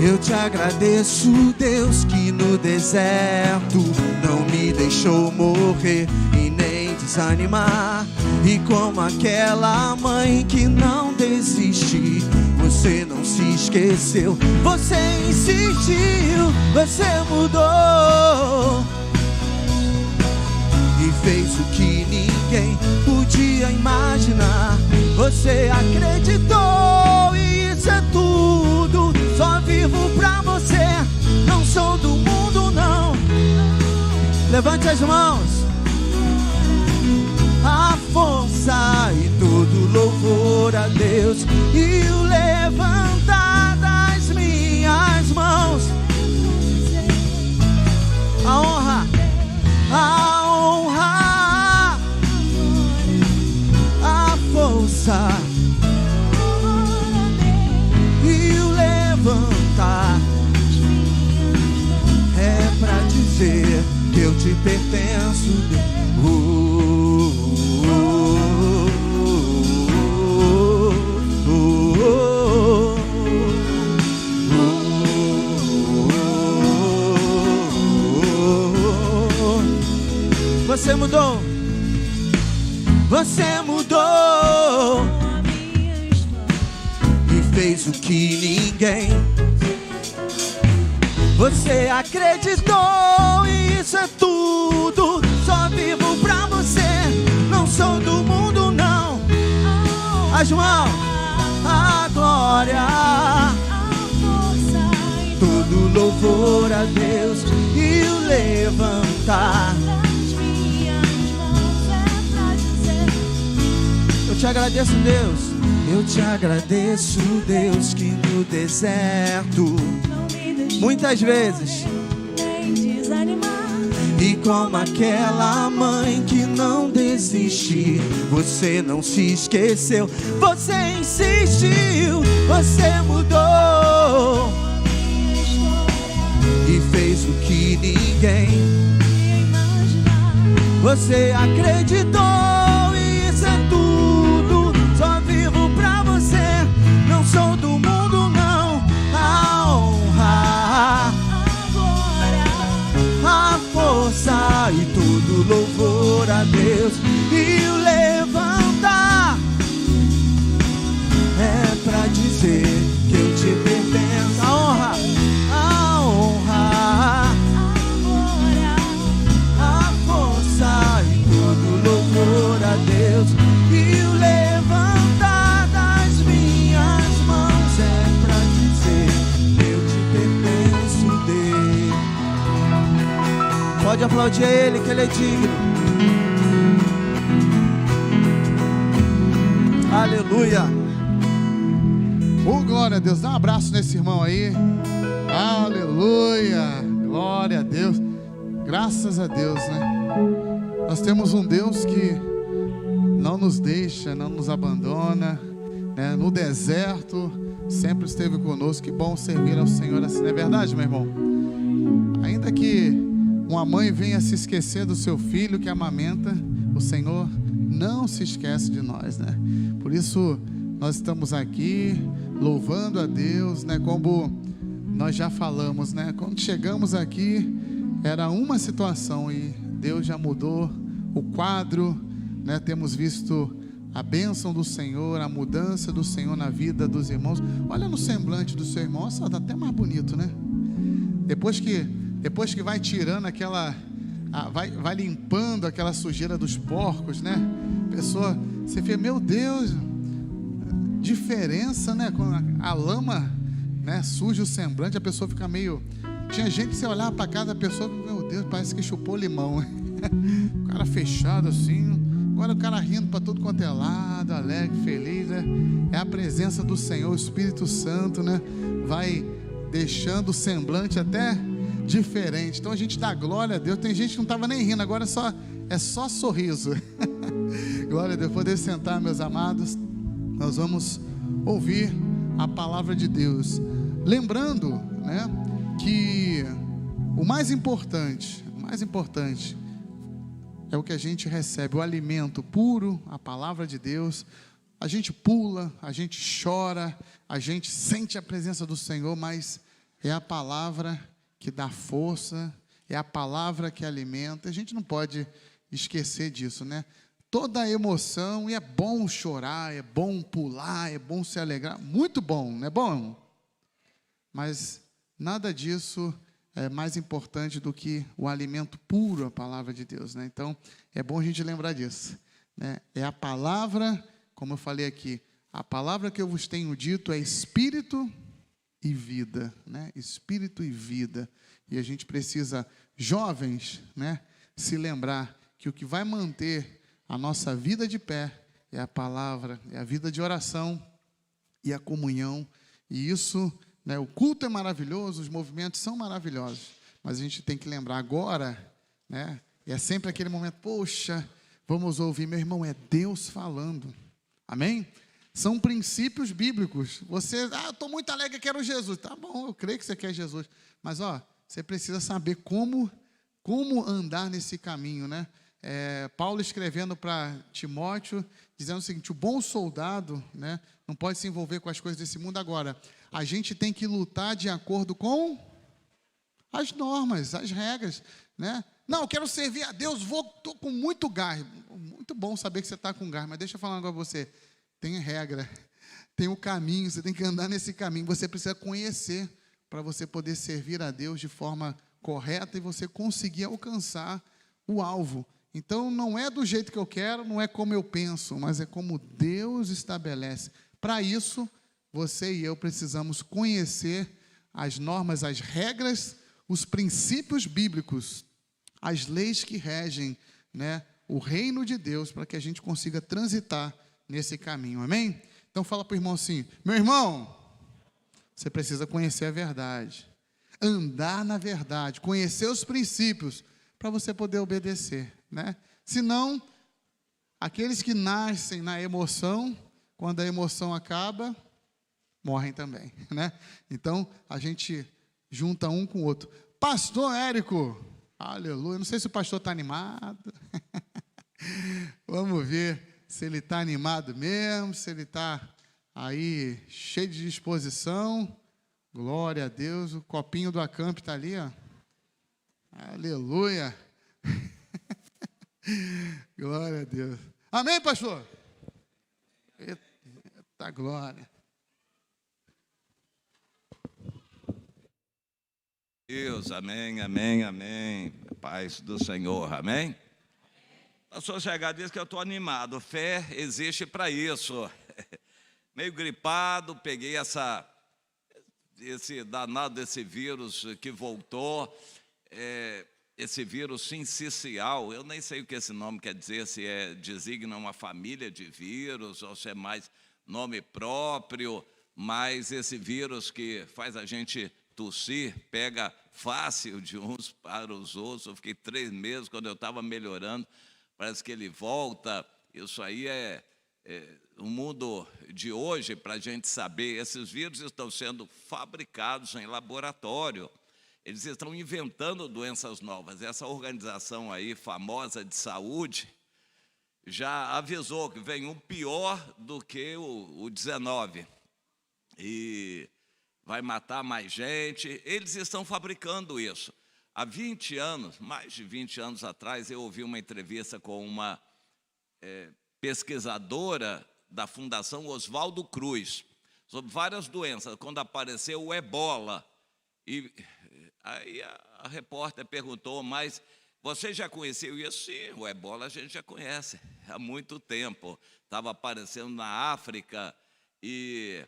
Eu te agradeço, Deus, que no deserto não me deixou morrer e nem desanimar. E como aquela mãe que não desiste, você não se esqueceu, você insistiu, você mudou e fez o que ninguém podia imaginar. Você acreditou e isso é tudo. Só vivo pra você, não sou do mundo não. Levante as mãos. A força e todo louvor a Deus e o levantar das minhas mãos. A honra, a força e o levantar é pra dizer que eu te pertenço. Você mudou, você mudou e fez o que ninguém. Você acreditou e isso é tudo. Só vivo pra você, não sou do mundo não. As mãos, a glória, todo louvor a Deus e o levantar. Eu te agradeço, Deus. Eu te agradeço, Deus, que no deserto muitas vezes e como aquela mãe que não desiste, você não se esqueceu, você insistiu, você mudou e fez o que ninguém. Você acreditou e isso é tudo. Só vivo pra você, não sou do mundo não. A honra, a força e todo louvor a Deus e o levantar é pra dizer que eu te pertenço. A honra, a força e todo louvor a Deus e o levantar das minhas mãos é pra dizer que eu te pertenço dele. Pode aplaudir a Ele, que Ele é digno. Aleluia. Oh, glória a Deus. Dá um abraço nesse irmão aí. Aleluia. Glória a Deus. Graças a Deus, né? Nós temos um Deus que não nos deixa, não nos abandona, né? No deserto sempre esteve conosco. Que bom servir ao Senhor assim, não é verdade, meu irmão? Ainda que uma mãe venha se esquecer do seu filho que amamenta, o Senhor não se esquece de nós, né? Por isso nós estamos aqui louvando a Deus, né? Como nós já falamos, né? Quando chegamos aqui era uma situação e Deus já mudou o quadro, né? Temos visto a bênção do Senhor, a mudança do Senhor na vida dos irmãos. Olha no semblante do seu irmão, nossa, está até mais bonito, né? Depois que vai tirando aquela, vai limpando aquela sujeira dos porcos, né? Pessoa, você vê, meu Deus, diferença, né? Quando a lama, né, suja o semblante, a pessoa fica meio... Tinha gente que você olhava para cada pessoa, meu Deus, parece que chupou limão. O cara fechado assim, agora o cara rindo para tudo quanto é lado, alegre, feliz, né? É a presença do Senhor, o Espírito Santo, né? Vai deixando o semblante até diferente. Então a gente dá glória a Deus. Tem gente que não estava nem rindo, agora é só sorriso. Glória a Deus. Poder sentar, meus amados. Nós vamos ouvir a palavra de Deus. Lembrando, né, que o mais importante é o que a gente recebe, o alimento puro, a palavra de Deus. A gente pula, a gente chora, a gente sente a presença do Senhor, mas é a palavra que dá força, é a palavra que alimenta. A gente não pode esquecer disso, né? Toda emoção, e é bom chorar, é bom pular, é bom se alegrar, muito bom, não é bom? Mas nada disso é mais importante do que o alimento puro, a palavra de Deus, né? Então, é bom a gente lembrar disso, né? É a palavra, como eu falei aqui, a palavra que eu vos tenho dito é espírito e vida, né? Espírito e vida. E a gente precisa, jovens, né, se lembrar que o que vai manter a nossa vida de pé é a palavra, é a vida de oração e a comunhão. E isso, né, o culto é maravilhoso, os movimentos são maravilhosos, mas a gente tem que lembrar agora, né, é sempre aquele momento, poxa, vamos ouvir, meu irmão, é Deus falando, amém? São princípios bíblicos. Você, eu estou muito alegre, quero Jesus. Tá bom, eu creio que você quer Jesus, mas você precisa saber como andar nesse caminho, né? Paulo escrevendo para Timóteo, dizendo o seguinte: o bom soldado, né, não pode se envolver com as coisas desse mundo. Agora, a gente tem que lutar de acordo com as normas, as regras, né? Não, eu quero servir a Deus, estou com muito gás. Muito bom saber que você está com gás, mas deixa eu falar agora para você. Tem regra, tem o caminho, você tem que andar nesse caminho. Você precisa conhecer para você poder servir a Deus de forma correta e você conseguir alcançar o alvo. Então, não é do jeito que eu quero, não é como eu penso, mas é como Deus estabelece. Para isso, você e eu precisamos conhecer as normas, as regras, os princípios bíblicos, as leis que regem, né, o reino de Deus, para que a gente consiga transitar nesse caminho, amém? Então, fala para o irmão assim: meu irmão, você precisa conhecer a verdade, andar na verdade, conhecer os princípios, para você poder obedecer, né? Senão, aqueles que nascem na emoção, quando a emoção acaba, morrem também, né? Então, a gente junta um com o outro. Pastor Érico, aleluia, não sei se o pastor está animado, vamos ver se ele está animado mesmo, se ele está aí cheio de disposição. Glória a Deus, o copinho do Acamp está ali, ó. Aleluia. Glória a Deus. Amém, pastor? Eita glória. Deus, amém, amém, amém. Paz do Senhor, amém? Pastor Chegar diz que eu estou animado. Fé existe para isso. Meio gripado, peguei esse danado desse vírus que voltou. Esse vírus sincicial, eu nem sei o que esse nome quer dizer, se designa uma família de vírus ou se é mais nome próprio, mas esse vírus que faz a gente tossir, pega fácil de uns para os outros. Eu fiquei 3 meses, quando eu estava melhorando, parece que ele volta. Isso aí é o mundo de hoje, para a gente saber. Esses vírus estão sendo fabricados em laboratório. Eles estão inventando doenças novas. Essa organização aí, famosa de saúde, já avisou que vem um pior do que o 19. E vai matar mais gente. Eles estão fabricando isso. Há 20 anos, mais de 20 anos atrás, eu ouvi uma entrevista com uma pesquisadora da Fundação Oswaldo Cruz, sobre várias doenças, quando apareceu o ebola. E aí a repórter perguntou: mas você já conheceu isso? Sim, o ebola a gente já conhece há muito tempo. Estava aparecendo na África e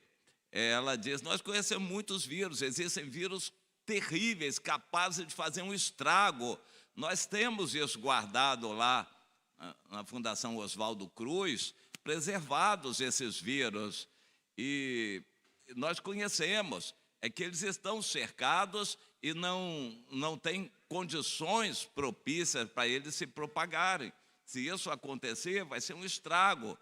ela diz: nós conhecemos muitos vírus, existem vírus terríveis, capazes de fazer um estrago. Nós temos isso guardado lá na Fundação Oswaldo Cruz, preservados esses vírus, e nós conhecemos. É que eles estão cercados e não tem condições propícias para eles se propagarem. Se isso acontecer, vai ser um estrago.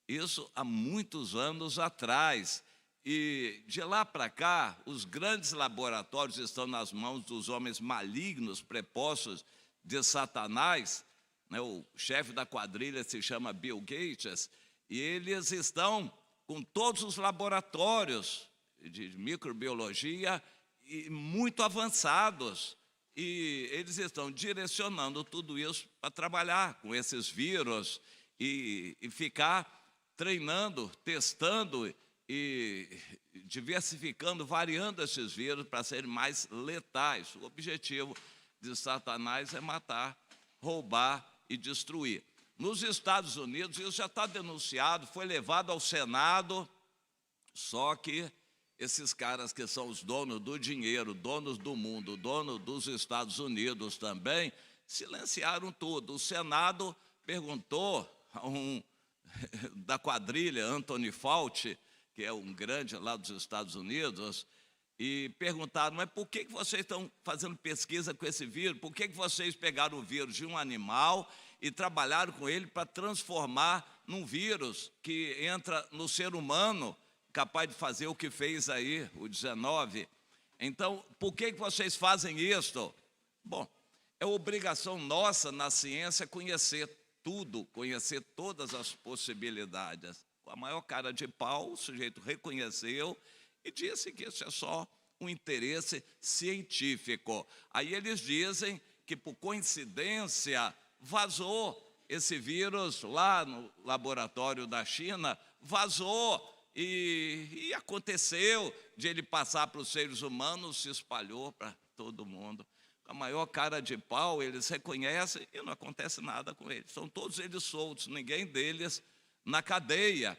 Isso há muitos anos atrás. E de lá para cá, os grandes laboratórios estão nas mãos dos homens malignos, prepostos de Satanás, né? O chefe da quadrilha se chama Bill Gates, e eles estão com todos os laboratórios de microbiologia e muito avançados. E eles estão direcionando tudo isso para trabalhar com esses vírus e ficar treinando, testando e diversificando, variando esses vírus para serem mais letais. O objetivo de Satanás é matar, roubar e destruir. Nos Estados Unidos, isso já está denunciado, foi levado ao Senado, só que esses caras que são os donos do dinheiro, donos do mundo, donos dos Estados Unidos também, silenciaram tudo. O Senado perguntou a da quadrilha, Anthony Fauci, que é um grande lá dos Estados Unidos, e perguntaram, mas por que vocês estão fazendo pesquisa com esse vírus? Por que vocês pegaram o vírus de um animal e trabalharam com ele para transformar num vírus que entra no ser humano, capaz de fazer o que fez aí, o 19. Então, por que vocês fazem isso? Bom, é obrigação nossa na ciência conhecer tudo, conhecer todas as possibilidades. Com a maior cara de pau, o sujeito reconheceu e disse que isso é só um interesse científico. Aí eles dizem que, por coincidência, vazou esse vírus lá no laboratório da China, vazou. E aconteceu de ele passar para os seres humanos, se espalhou para todo mundo. Com a maior cara de pau, eles reconhecem e não acontece nada com eles. São todos eles soltos, ninguém deles na cadeia.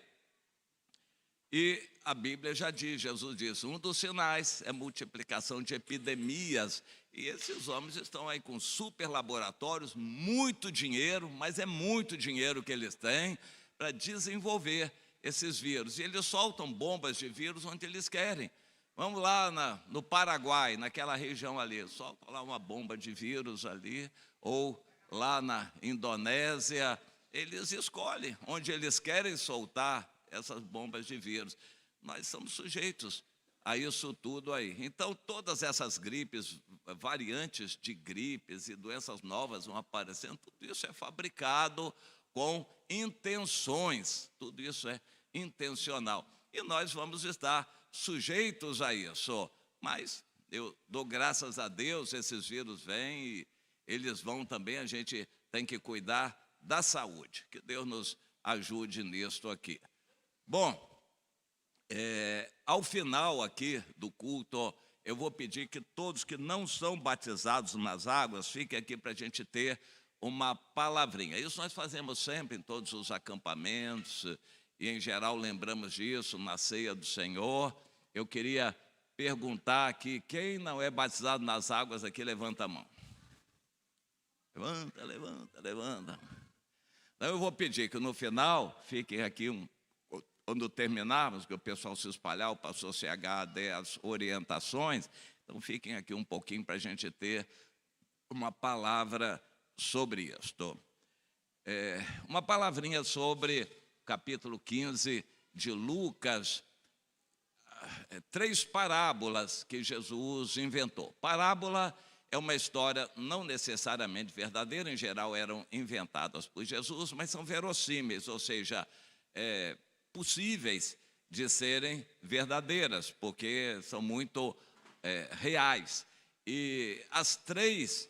E a Bíblia já diz, Jesus diz, um dos sinais é multiplicação de epidemias. E esses homens estão aí com super laboratórios, muito dinheiro, mas é muito dinheiro que eles têm para desenvolver esses vírus. E eles soltam bombas de vírus onde eles querem. Vamos lá no Paraguai, naquela região ali, soltam lá uma bomba de vírus ali, ou lá na Indonésia, eles escolhem onde eles querem soltar essas bombas de vírus. Nós somos sujeitos a isso tudo aí. Então, todas essas gripes, variantes de gripes e doenças novas vão aparecendo, tudo isso é fabricado com intenções, tudo isso é intencional. E nós vamos estar sujeitos a isso. Mas eu dou graças a Deus, esses vírus vêm e eles vão também, a gente tem que cuidar da saúde. Que Deus nos ajude nisto aqui. Bom, ao final aqui do culto, eu vou pedir que todos que não são batizados nas águas, fiquem aqui para a gente ter uma palavrinha. Isso nós fazemos sempre em todos os acampamentos, e em geral lembramos disso na ceia do Senhor. Eu queria perguntar aqui, quem não é batizado nas águas aqui, levanta a mão. Levanta, levanta, levanta. Então eu vou pedir que no final, fiquem aqui, quando terminarmos, que o pessoal se espalhar, o pastor CH dê as orientações, então fiquem aqui um pouquinho para a gente ter uma palavra sobre isto. Uma palavrinha sobre capítulo 15 de Lucas, 3 parábolas que Jesus inventou. Parábola é uma história não necessariamente verdadeira, em geral eram inventadas por Jesus, mas são verossímeis, ou seja, possíveis de serem verdadeiras, porque são muito reais. E as 3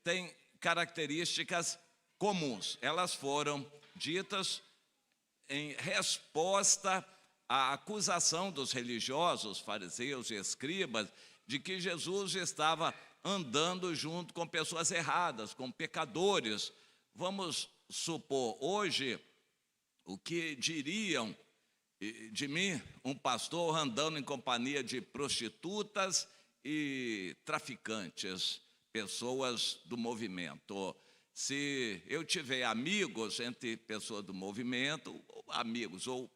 têm características comuns. Elas foram ditas em resposta à acusação dos religiosos, fariseus e escribas, de que Jesus estava andando junto com pessoas erradas, com pecadores. Vamos supor, hoje, o que diriam de mim, um pastor andando em companhia de prostitutas e traficantes, pessoas do movimento. Se eu tiver amigos entre pessoas do movimento, amigos, ou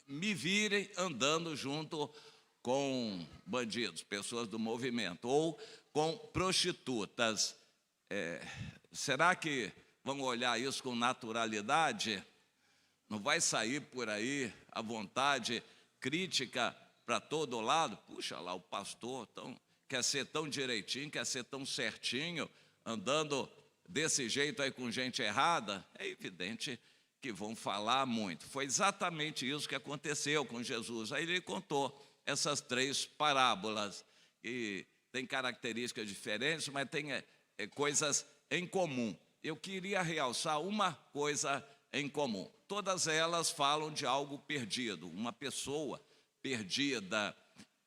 me virem andando junto com bandidos, pessoas do movimento, ou com prostitutas, será que vão olhar isso com naturalidade? Não vai sair por aí à vontade, crítica para todo lado? Puxa lá, o pastor quer ser tão direitinho, quer ser tão certinho, andando desse jeito aí com gente errada. É evidente que vão falar muito. Foi exatamente isso que aconteceu com Jesus. Aí ele contou essas 3 parábolas, que têm características diferentes, mas têm coisas em comum. Eu queria realçar uma coisa em comum. Todas elas falam de algo perdido, uma pessoa perdida.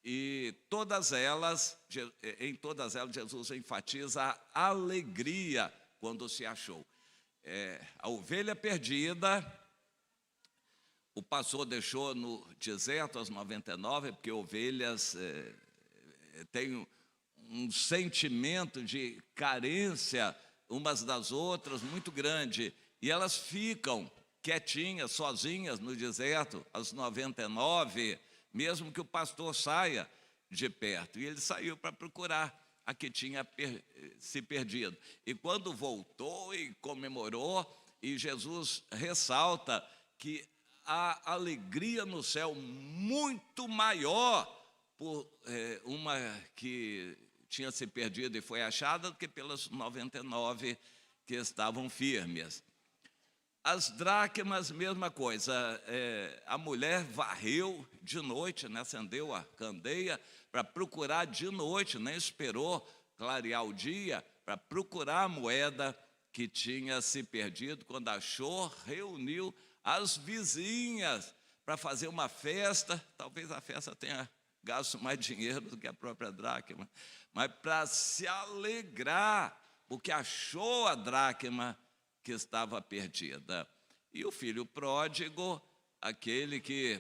E em todas elas, Jesus enfatiza a alegria quando se achou. A ovelha perdida, o pastor deixou no deserto as 99, porque ovelhas têm um sentimento de carência umas das outras muito grande, e elas ficam quietinhas, sozinhas no deserto, as 99, mesmo que o pastor saia de perto. E ele saiu para procurar a que tinha se perdido. E quando voltou e comemorou, e Jesus ressalta que a alegria no céu muito maior por uma que tinha se perdido e foi achada do que pelas 99 que estavam firmes. As dracmas, mesma coisa. A mulher varreu de noite, né, acendeu a candeia para procurar de noite, nem esperou clarear o dia para procurar a moeda que tinha se perdido. Quando achou, reuniu as vizinhas para fazer uma festa. Talvez a festa tenha gasto mais dinheiro do que a própria dracma, mas para se alegrar, porque achou a dracma que estava perdida. E o filho pródigo, aquele que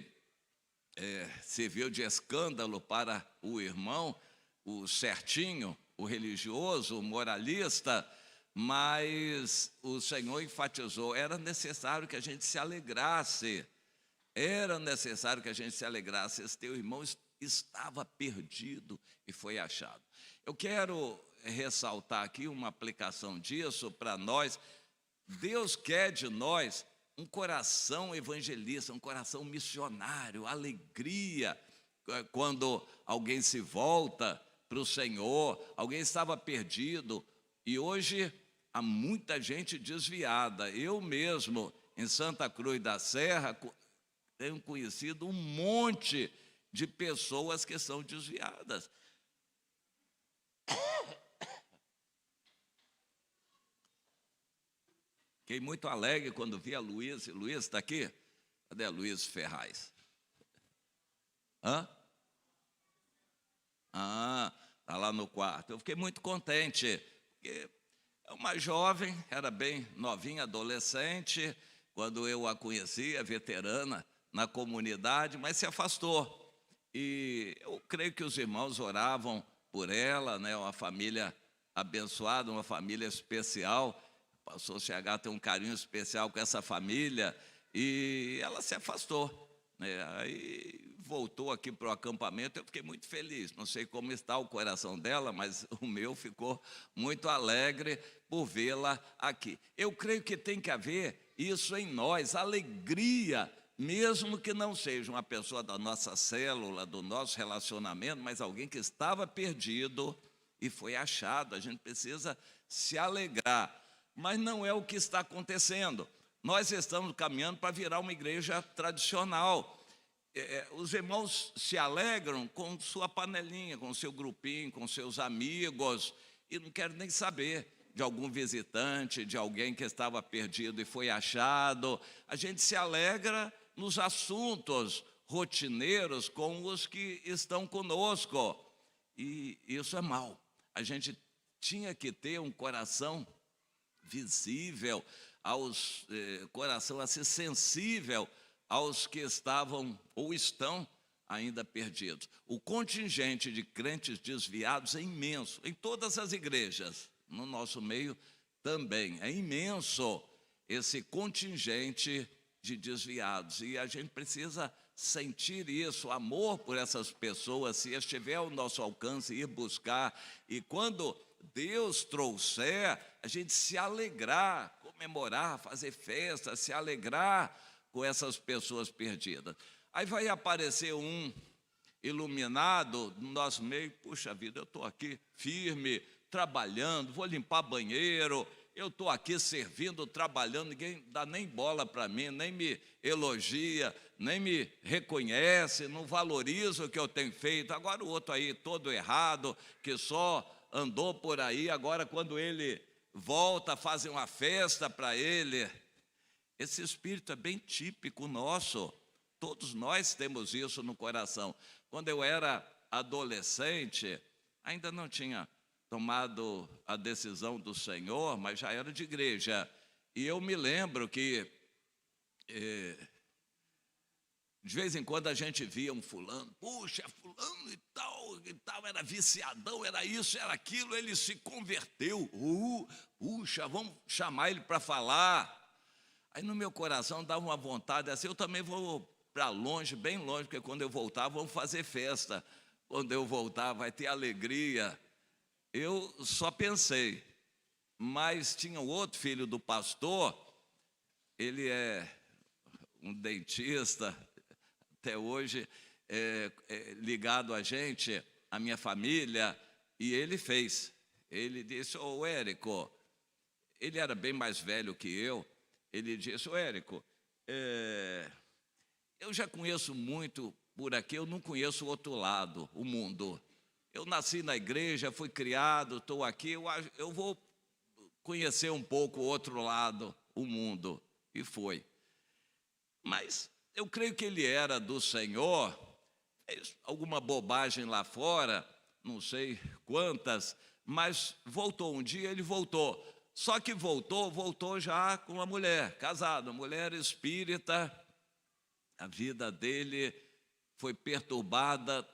serviu de escândalo para o irmão, o certinho, o religioso, o moralista, mas o Senhor enfatizou, era necessário que a gente se alegrasse, esse teu irmão estava perdido e foi achado. Eu quero ressaltar aqui uma aplicação disso para nós. Deus quer de nós um coração evangelista, um coração missionário, alegria quando alguém se volta para o Senhor, alguém estava perdido. E hoje há muita gente desviada. Eu mesmo, em Santa Cruz da Serra, tenho conhecido um monte de pessoas que são desviadas. Fiquei muito alegre quando vi a Luiz. Luiz está aqui? Cadê a Luiz Ferraz? Está lá no quarto. Eu fiquei muito contente, porque é uma jovem, era bem novinha, adolescente, quando eu a conhecia, veterana na comunidade, mas se afastou. E eu creio que os irmãos oravam por ela, né? Uma família abençoada, uma família especial. O pastor CH tem um carinho especial com essa família, e ela se afastou, né? Aí voltou aqui para o acampamento. Eu fiquei muito feliz. Não sei como está o coração dela, mas o meu ficou muito alegre por vê-la aqui. Eu creio que tem que haver isso em nós, alegria, mesmo que não seja uma pessoa da nossa célula, do nosso relacionamento, mas alguém que estava perdido e foi achado. A gente precisa se alegrar. Mas não é o que está acontecendo. Nós estamos caminhando para virar uma igreja tradicional. Os irmãos se alegram com sua panelinha, com seu grupinho, com seus amigos, e não querem nem saber de algum visitante, de alguém que estava perdido e foi achado. A gente se alegra nos assuntos rotineiros com os que estão conosco. E isso é mal. A gente tinha que ter um coração visível, coração assim sensível aos que estavam ou estão ainda perdidos. O contingente de crentes desviados é imenso, em todas as igrejas, no nosso meio também. É imenso esse contingente de desviados, e a gente precisa sentir isso, amor por essas pessoas, se estiver ao nosso alcance, ir buscar, e quando Deus trouxer, a gente se alegrar, comemorar, fazer festa, se alegrar com essas pessoas perdidas. Aí vai aparecer um iluminado no nosso meio. Puxa vida, eu estou aqui firme, trabalhando, vou limpar banheiro, Eu estou aqui servindo, trabalhando, ninguém dá nem bola para mim, nem me elogia, nem me reconhece, não valoriza o que eu tenho feito. Agora o outro aí todo errado, que só andou por aí, agora quando ele volta, fazem uma festa para ele. Esse espírito é bem típico nosso. Todos nós temos isso no coração. Quando eu era adolescente, ainda não tinha tomado a decisão do Senhor, mas já era de igreja. E eu me lembro que, de vez em quando a gente via um fulano, puxa, fulano e tal, era viciadão, era isso, era aquilo, ele se converteu. Puxa, vamos chamar ele para falar. Aí no meu coração dava uma vontade assim, eu também vou para longe, bem longe, porque quando eu voltar, vamos fazer festa. Quando eu voltar, vai ter alegria. Eu só pensei, mas tinha outro filho do pastor, ele é um dentista, até hoje, ligado a gente, a minha família, e ele fez. Ele disse, ô Érico, ele era bem mais velho que eu, ele disse, ô Érico, eu já conheço muito por aqui, eu não conheço o outro lado, o mundo. Eu nasci na igreja, fui criado, estou aqui, eu vou conhecer um pouco o outro lado, o mundo. E foi. Mas eu creio que ele era do Senhor, fez alguma bobagem lá fora, não sei quantas, mas voltou um dia, ele voltou. Só que voltou já com uma mulher, casado, uma mulher espírita. A vida dele foi perturbada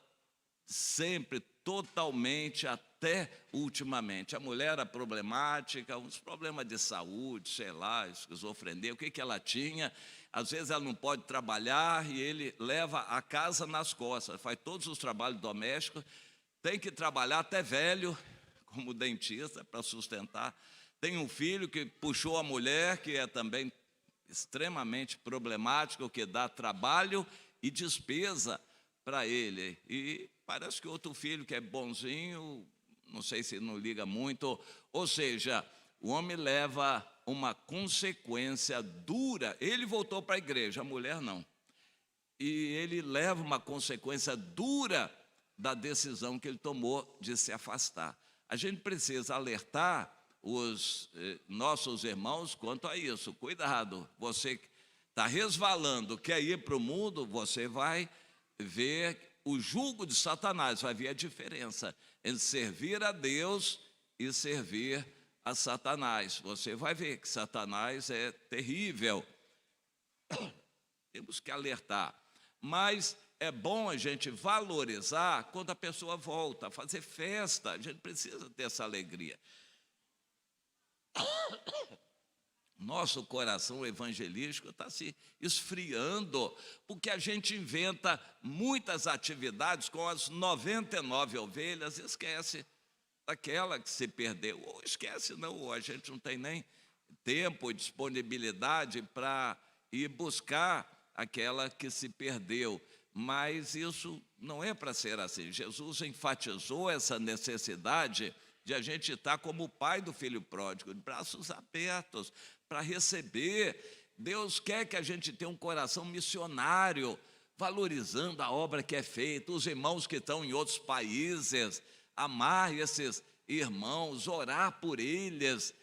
sempre, totalmente, até ultimamente. A mulher era problemática, uns problemas de saúde, sei lá, esquizofrenia, o que ela tinha. Às vezes ela não pode trabalhar e ele leva a casa nas costas, faz todos os trabalhos domésticos, tem que trabalhar até velho, como dentista, para sustentar. Tem um filho que puxou a mulher, que é também extremamente problemático, que dá trabalho e despesa para ele. E parece que outro filho que é bonzinho, não sei se não liga muito. Ou seja, o homem leva uma consequência dura. Ele voltou para a igreja, a mulher não. E ele leva uma consequência dura da decisão que ele tomou de se afastar. A gente precisa alertar os nossos irmãos quanto a isso. Cuidado, você está resvalando, quer ir para o mundo, você vai ver o jugo de Satanás, vai ver a diferença entre servir a Deus e servir a Satanás. Você vai ver que Satanás é terrível. Temos que alertar. Mas é bom a gente valorizar quando a pessoa volta, fazer festa. A gente precisa ter essa alegria. Nosso coração evangelístico está se esfriando, porque a gente inventa muitas atividades com as 99 ovelhas, esquece daquela que se perdeu. Ou esquece não, ou a gente não tem nem tempo e disponibilidade para ir buscar aquela que se perdeu. Mas isso não é para ser assim. Jesus enfatizou essa necessidade de a gente estar como o pai do filho pródigo, de braços abertos, para receber. Deus quer que a gente tenha um coração missionário, valorizando a obra que é feita, os irmãos que estão em outros países, amar esses irmãos, orar por eles.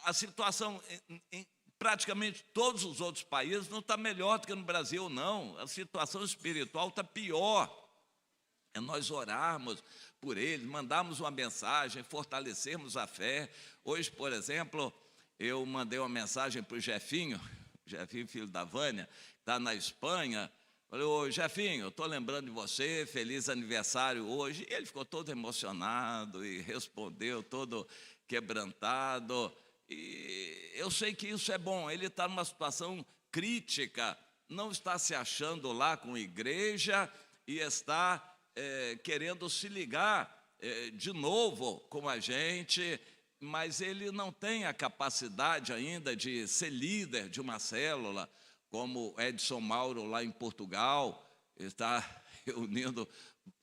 A situação em praticamente todos os outros países não está melhor do que no Brasil, não. A situação espiritual está pior. É nós orarmos por eles, mandarmos uma mensagem, fortalecermos a fé. Hoje, por exemplo, eu mandei uma mensagem para o Jefinho, filho da Vânia, que está na Espanha. Falei, ô Jefinho, estou lembrando de você, feliz aniversário hoje. E ele ficou todo emocionado e respondeu todo quebrantado. E eu sei que isso é bom, ele está numa situação crítica, não está se achando lá com igreja e está querendo se ligar de novo com a gente, mas ele não tem a capacidade ainda de ser líder de uma célula, como Edson Mauro lá em Portugal, está reunindo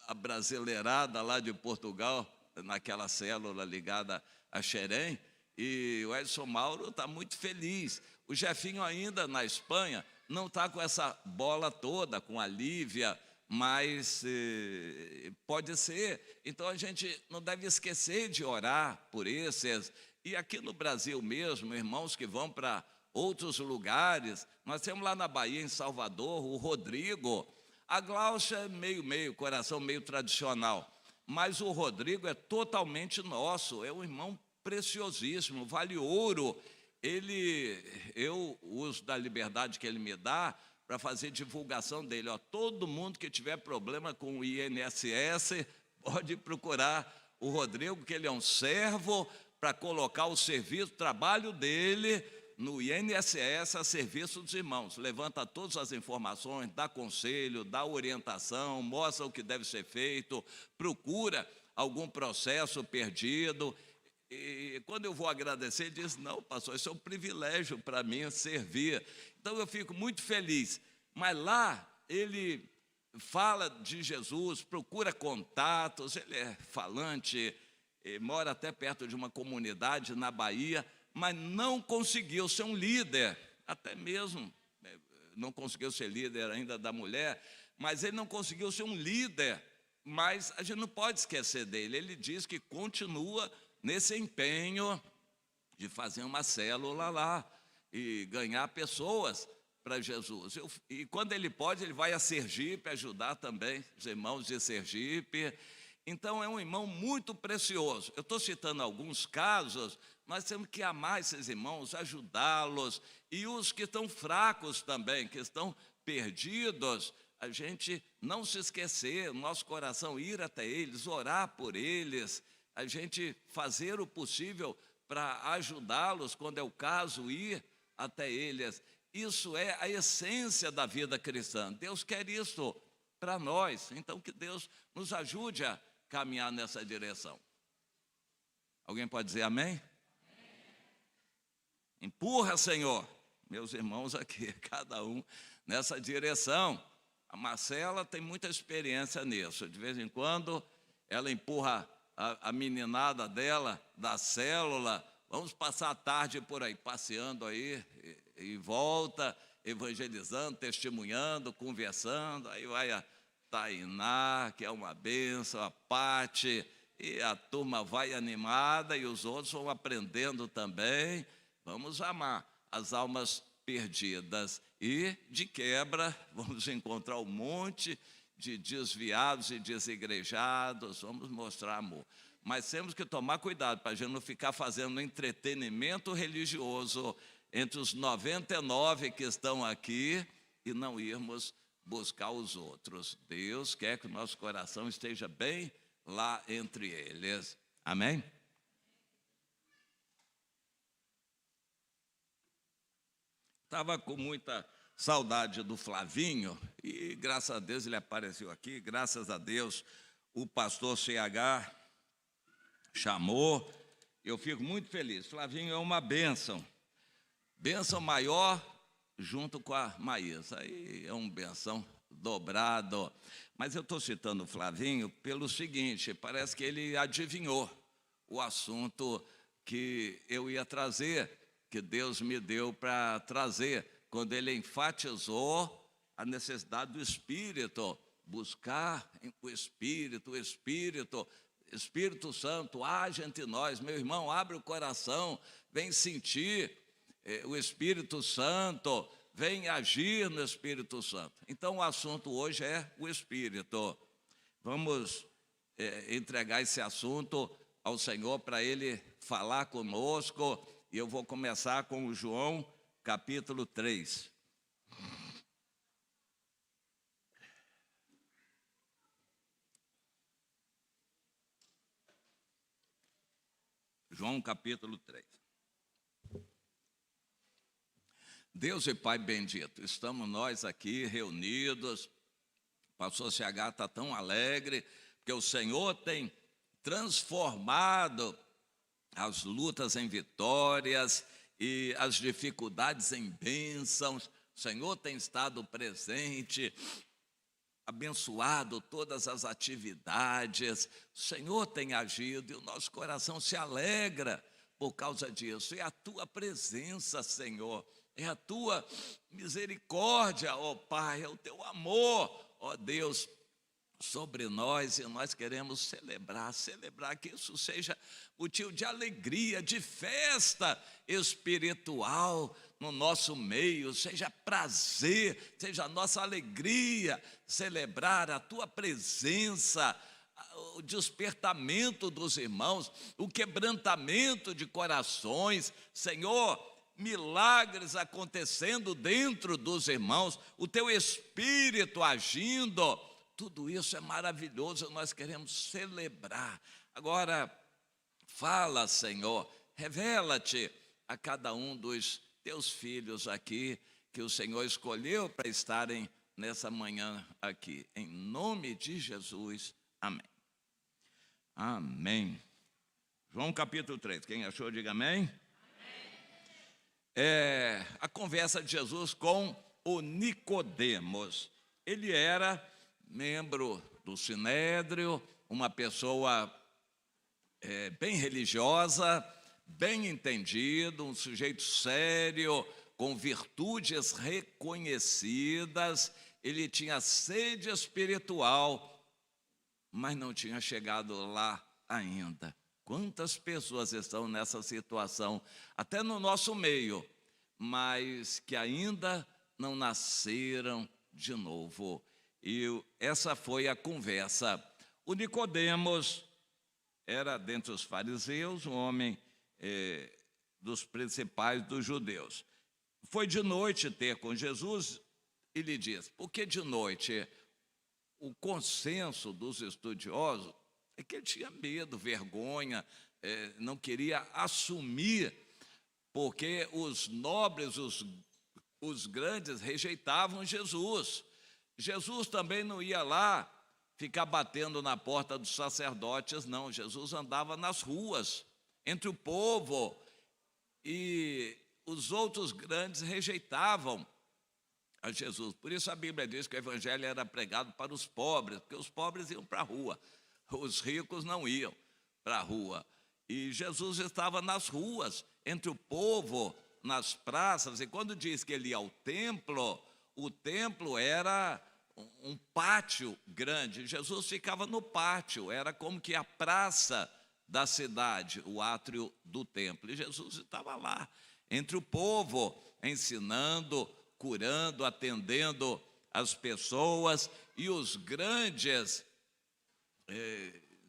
a brasileirada lá de Portugal, naquela célula ligada a Xerém, E o Edson Mauro está muito feliz. O Jefinho ainda na Espanha não está com essa bola toda, com a Lívia, mas pode ser. Então a gente não deve esquecer de orar por esses. E aqui no Brasil mesmo, irmãos que vão para outros lugares, nós temos lá na Bahia, em Salvador, o Rodrigo. A Glaucia é meio, coração meio tradicional, mas o Rodrigo é totalmente nosso, é um irmão preciosíssimo, vale ouro. Eu uso da liberdade que ele me dá para fazer divulgação dele. Todo mundo que tiver problema com o INSS pode procurar o Rodrigo, que ele é um servo para colocar o serviço, o trabalho dele no INSS a serviço dos irmãos. Levanta todas as informações, dá conselho, dá orientação, mostra o que deve ser feito, procura algum processo perdido. E quando eu vou agradecer, ele diz: não, pastor, isso é um privilégio para mim servir. Então eu fico muito feliz. Mas lá ele fala de Jesus, procura contatos, ele é falante, mora até perto de uma comunidade na Bahia, mas não conseguiu ser um líder, até mesmo não conseguiu ser líder ainda da mulher, mas ele não conseguiu ser um líder. Mas a gente não pode esquecer dele. Ele diz que continua nesse empenho de fazer uma célula lá e ganhar pessoas para Jesus. E quando ele pode, ele vai a Sergipe ajudar também os irmãos de Sergipe. Então é um irmão muito precioso. Eu estou citando alguns casos. Nós temos que amar esses irmãos, ajudá-los, e os que estão fracos também, que estão perdidos, a gente não se esquecer, o nosso coração ir até eles, orar por eles, a gente fazer o possível para ajudá-los, quando é o caso, ir até eles. Isso é a essência da vida cristã. Deus quer isso para nós, então que Deus nos ajude a caminhar nessa direção. Alguém pode dizer amém? Empurra, Senhor, meus irmãos aqui, cada um nessa direção. A Marcela tem muita experiência nisso. De vez em quando, ela empurra a meninada dela, da célula. Vamos passar a tarde por aí, passeando aí, e volta, evangelizando, testemunhando, conversando. Aí vai a Tainá, que é uma bênção, a Pati, e a turma vai animada, e os outros vão aprendendo também. Vamos amar as almas perdidas. E, de quebra, vamos encontrar um monte de desviados e desigrejados. Vamos mostrar amor. Mas temos que tomar cuidado para a gente não ficar fazendo entretenimento religioso entre os 99 que estão aqui e não irmos buscar os outros. Deus quer que o nosso coração esteja bem lá entre eles. Amém? Estava com muita saudade do Flavinho e, graças a Deus, ele apareceu aqui. Graças a Deus, o pastor CH chamou. Eu fico muito feliz. Flavinho é uma bênção. Bênção maior junto com a Maísa. Aí é uma bênção dobrado. Mas eu estou citando o Flavinho pelo seguinte: parece que ele adivinhou o assunto que eu ia trazer, que Deus me deu para trazer, quando ele enfatizou a necessidade do Espírito, buscar o Espírito, Espírito Santo, age entre nós. Meu irmão, abre o coração, vem sentir o Espírito Santo, vem agir no Espírito Santo. Então o assunto hoje é o Espírito. Vamos entregar esse assunto ao Senhor para Ele falar conosco. E eu vou começar com o João, capítulo 3. João, capítulo 3. Deus e Pai bendito, estamos nós aqui reunidos. O pastor CH está tão alegre, porque o Senhor tem transformado as lutas em vitórias e as dificuldades em bênçãos. O Senhor tem estado presente, abençoado todas as atividades. O Senhor tem agido e o nosso coração se alegra, por causa disso. É a tua presença, Senhor. É a tua misericórdia, ó Pai. É o teu amor, ó Deus, sobre nós. E nós queremos celebrar que isso seja motivo de alegria, de festa espiritual no nosso meio. Seja prazer, seja a nossa alegria celebrar a tua presença, o despertamento dos irmãos, o quebrantamento de corações, Senhor, milagres acontecendo dentro dos irmãos, o teu Espírito agindo, tudo isso é maravilhoso, nós queremos celebrar. Agora, fala, Senhor, revela-te a cada um dos teus filhos aqui, que o Senhor escolheu para estarem nessa manhã aqui, em nome de Jesus, amém. Amém. João capítulo 3, quem achou, diga amém. A conversa de Jesus com o Nicodemos. Ele era membro do Sinédrio, uma pessoa bem religiosa, bem entendido, um sujeito sério, com virtudes reconhecidas. Ele tinha sede espiritual, mas não tinha chegado lá ainda. Quantas pessoas estão nessa situação, até no nosso meio, mas que ainda não nasceram de novo. E essa foi a conversa. O Nicodemos era, dentre os fariseus, um homem dos principais dos judeus. Foi de noite ter com Jesus e lhe disse: por que de noite? O consenso dos estudiosos é que ele tinha medo, vergonha, não queria assumir, porque os nobres, os grandes rejeitavam Jesus. Jesus também não ia lá ficar batendo na porta dos sacerdotes, não. Jesus andava nas ruas, entre o povo, e os outros grandes rejeitavam a Jesus. Por isso a Bíblia diz que o evangelho era pregado para os pobres, porque os pobres iam para a rua, os ricos não iam para a rua. E Jesus estava nas ruas, entre o povo, nas praças, e quando diz que ele ia ao templo, o templo era um pátio grande. Jesus ficava no pátio, era como que a praça da cidade, o átrio do templo. E Jesus estava lá, entre o povo, ensinando, curando, atendendo as pessoas. E os grandes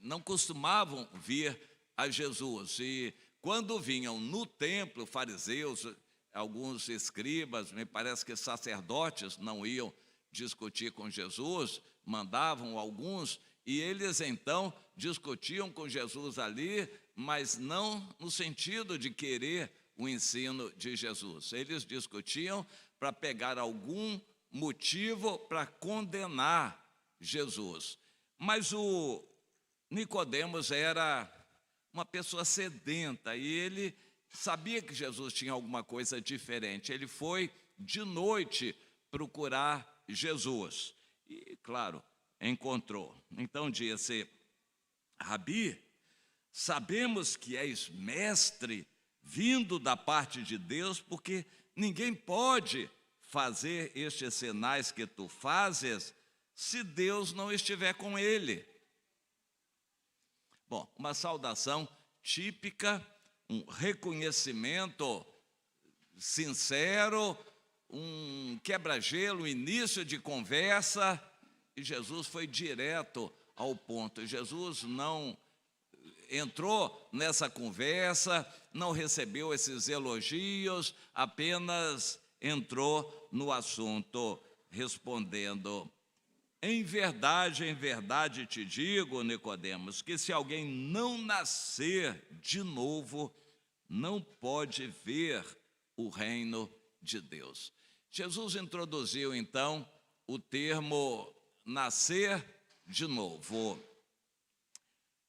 não costumavam vir a Jesus. E quando vinham no templo, fariseus, alguns escribas, me parece que sacerdotes não iam discutir com Jesus, mandavam alguns, e eles então discutiam com Jesus ali, mas não no sentido de querer o ensino de Jesus. Eles discutiam para pegar algum motivo para condenar Jesus. Mas o Nicodemos era uma pessoa sedenta e ele sabia que Jesus tinha alguma coisa diferente. Ele foi de noite procurar Jesus e, claro, encontrou. Então disse: Rabi, sabemos que és mestre vindo da parte de Deus, porque ninguém pode fazer estes sinais que tu fazes se Deus não estiver com ele. Bom, uma saudação típica, um reconhecimento sincero, um quebra-gelo, início de conversa, e Jesus foi direto ao ponto. Jesus não entrou nessa conversa, não recebeu esses elogios, apenas entrou no assunto, respondendo: em verdade te digo, Nicodemos, que se alguém não nascer de novo, não pode ver o reino de Deus. Jesus introduziu então o termo nascer de novo.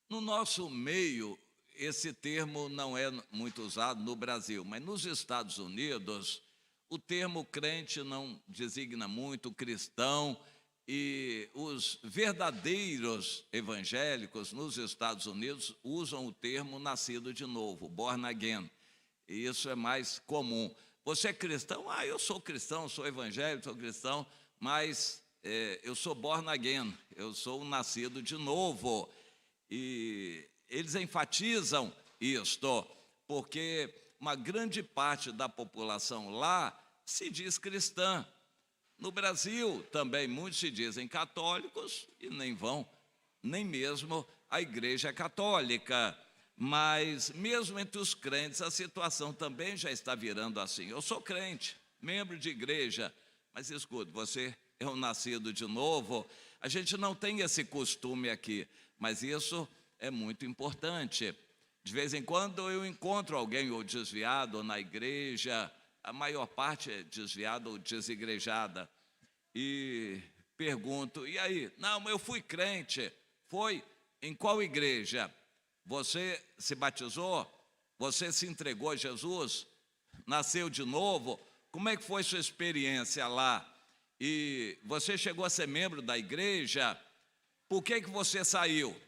No nosso meio, esse termo não é muito usado no Brasil, mas nos Estados Unidos, o termo crente não designa muito cristão, E os verdadeiros evangélicos nos Estados Unidos usam o termo nascido de novo, born again. E isso é mais comum. Você é cristão? Ah, eu sou cristão, sou evangélico, sou cristão, mas eu sou born again, eu sou nascido de novo. E eles enfatizam isto, porque uma grande parte da população lá se diz cristã. No Brasil também muitos se dizem católicos e nem vão, nem mesmo à igreja católica. Mas mesmo entre os crentes a situação também já está virando assim. Eu sou crente, membro de igreja, mas escuta, você é um nascido de novo. A gente não tem esse costume aqui, mas isso é muito importante. De vez em quando eu encontro alguém ou desviado na igreja, a maior parte é desviada ou desigrejada, e pergunto, e aí? Não, mas eu fui crente. Foi? Em qual igreja? Você se batizou? Você se entregou a Jesus? Nasceu de novo? Como é que foi sua experiência lá? E você chegou a ser membro da igreja? Por que você saiu?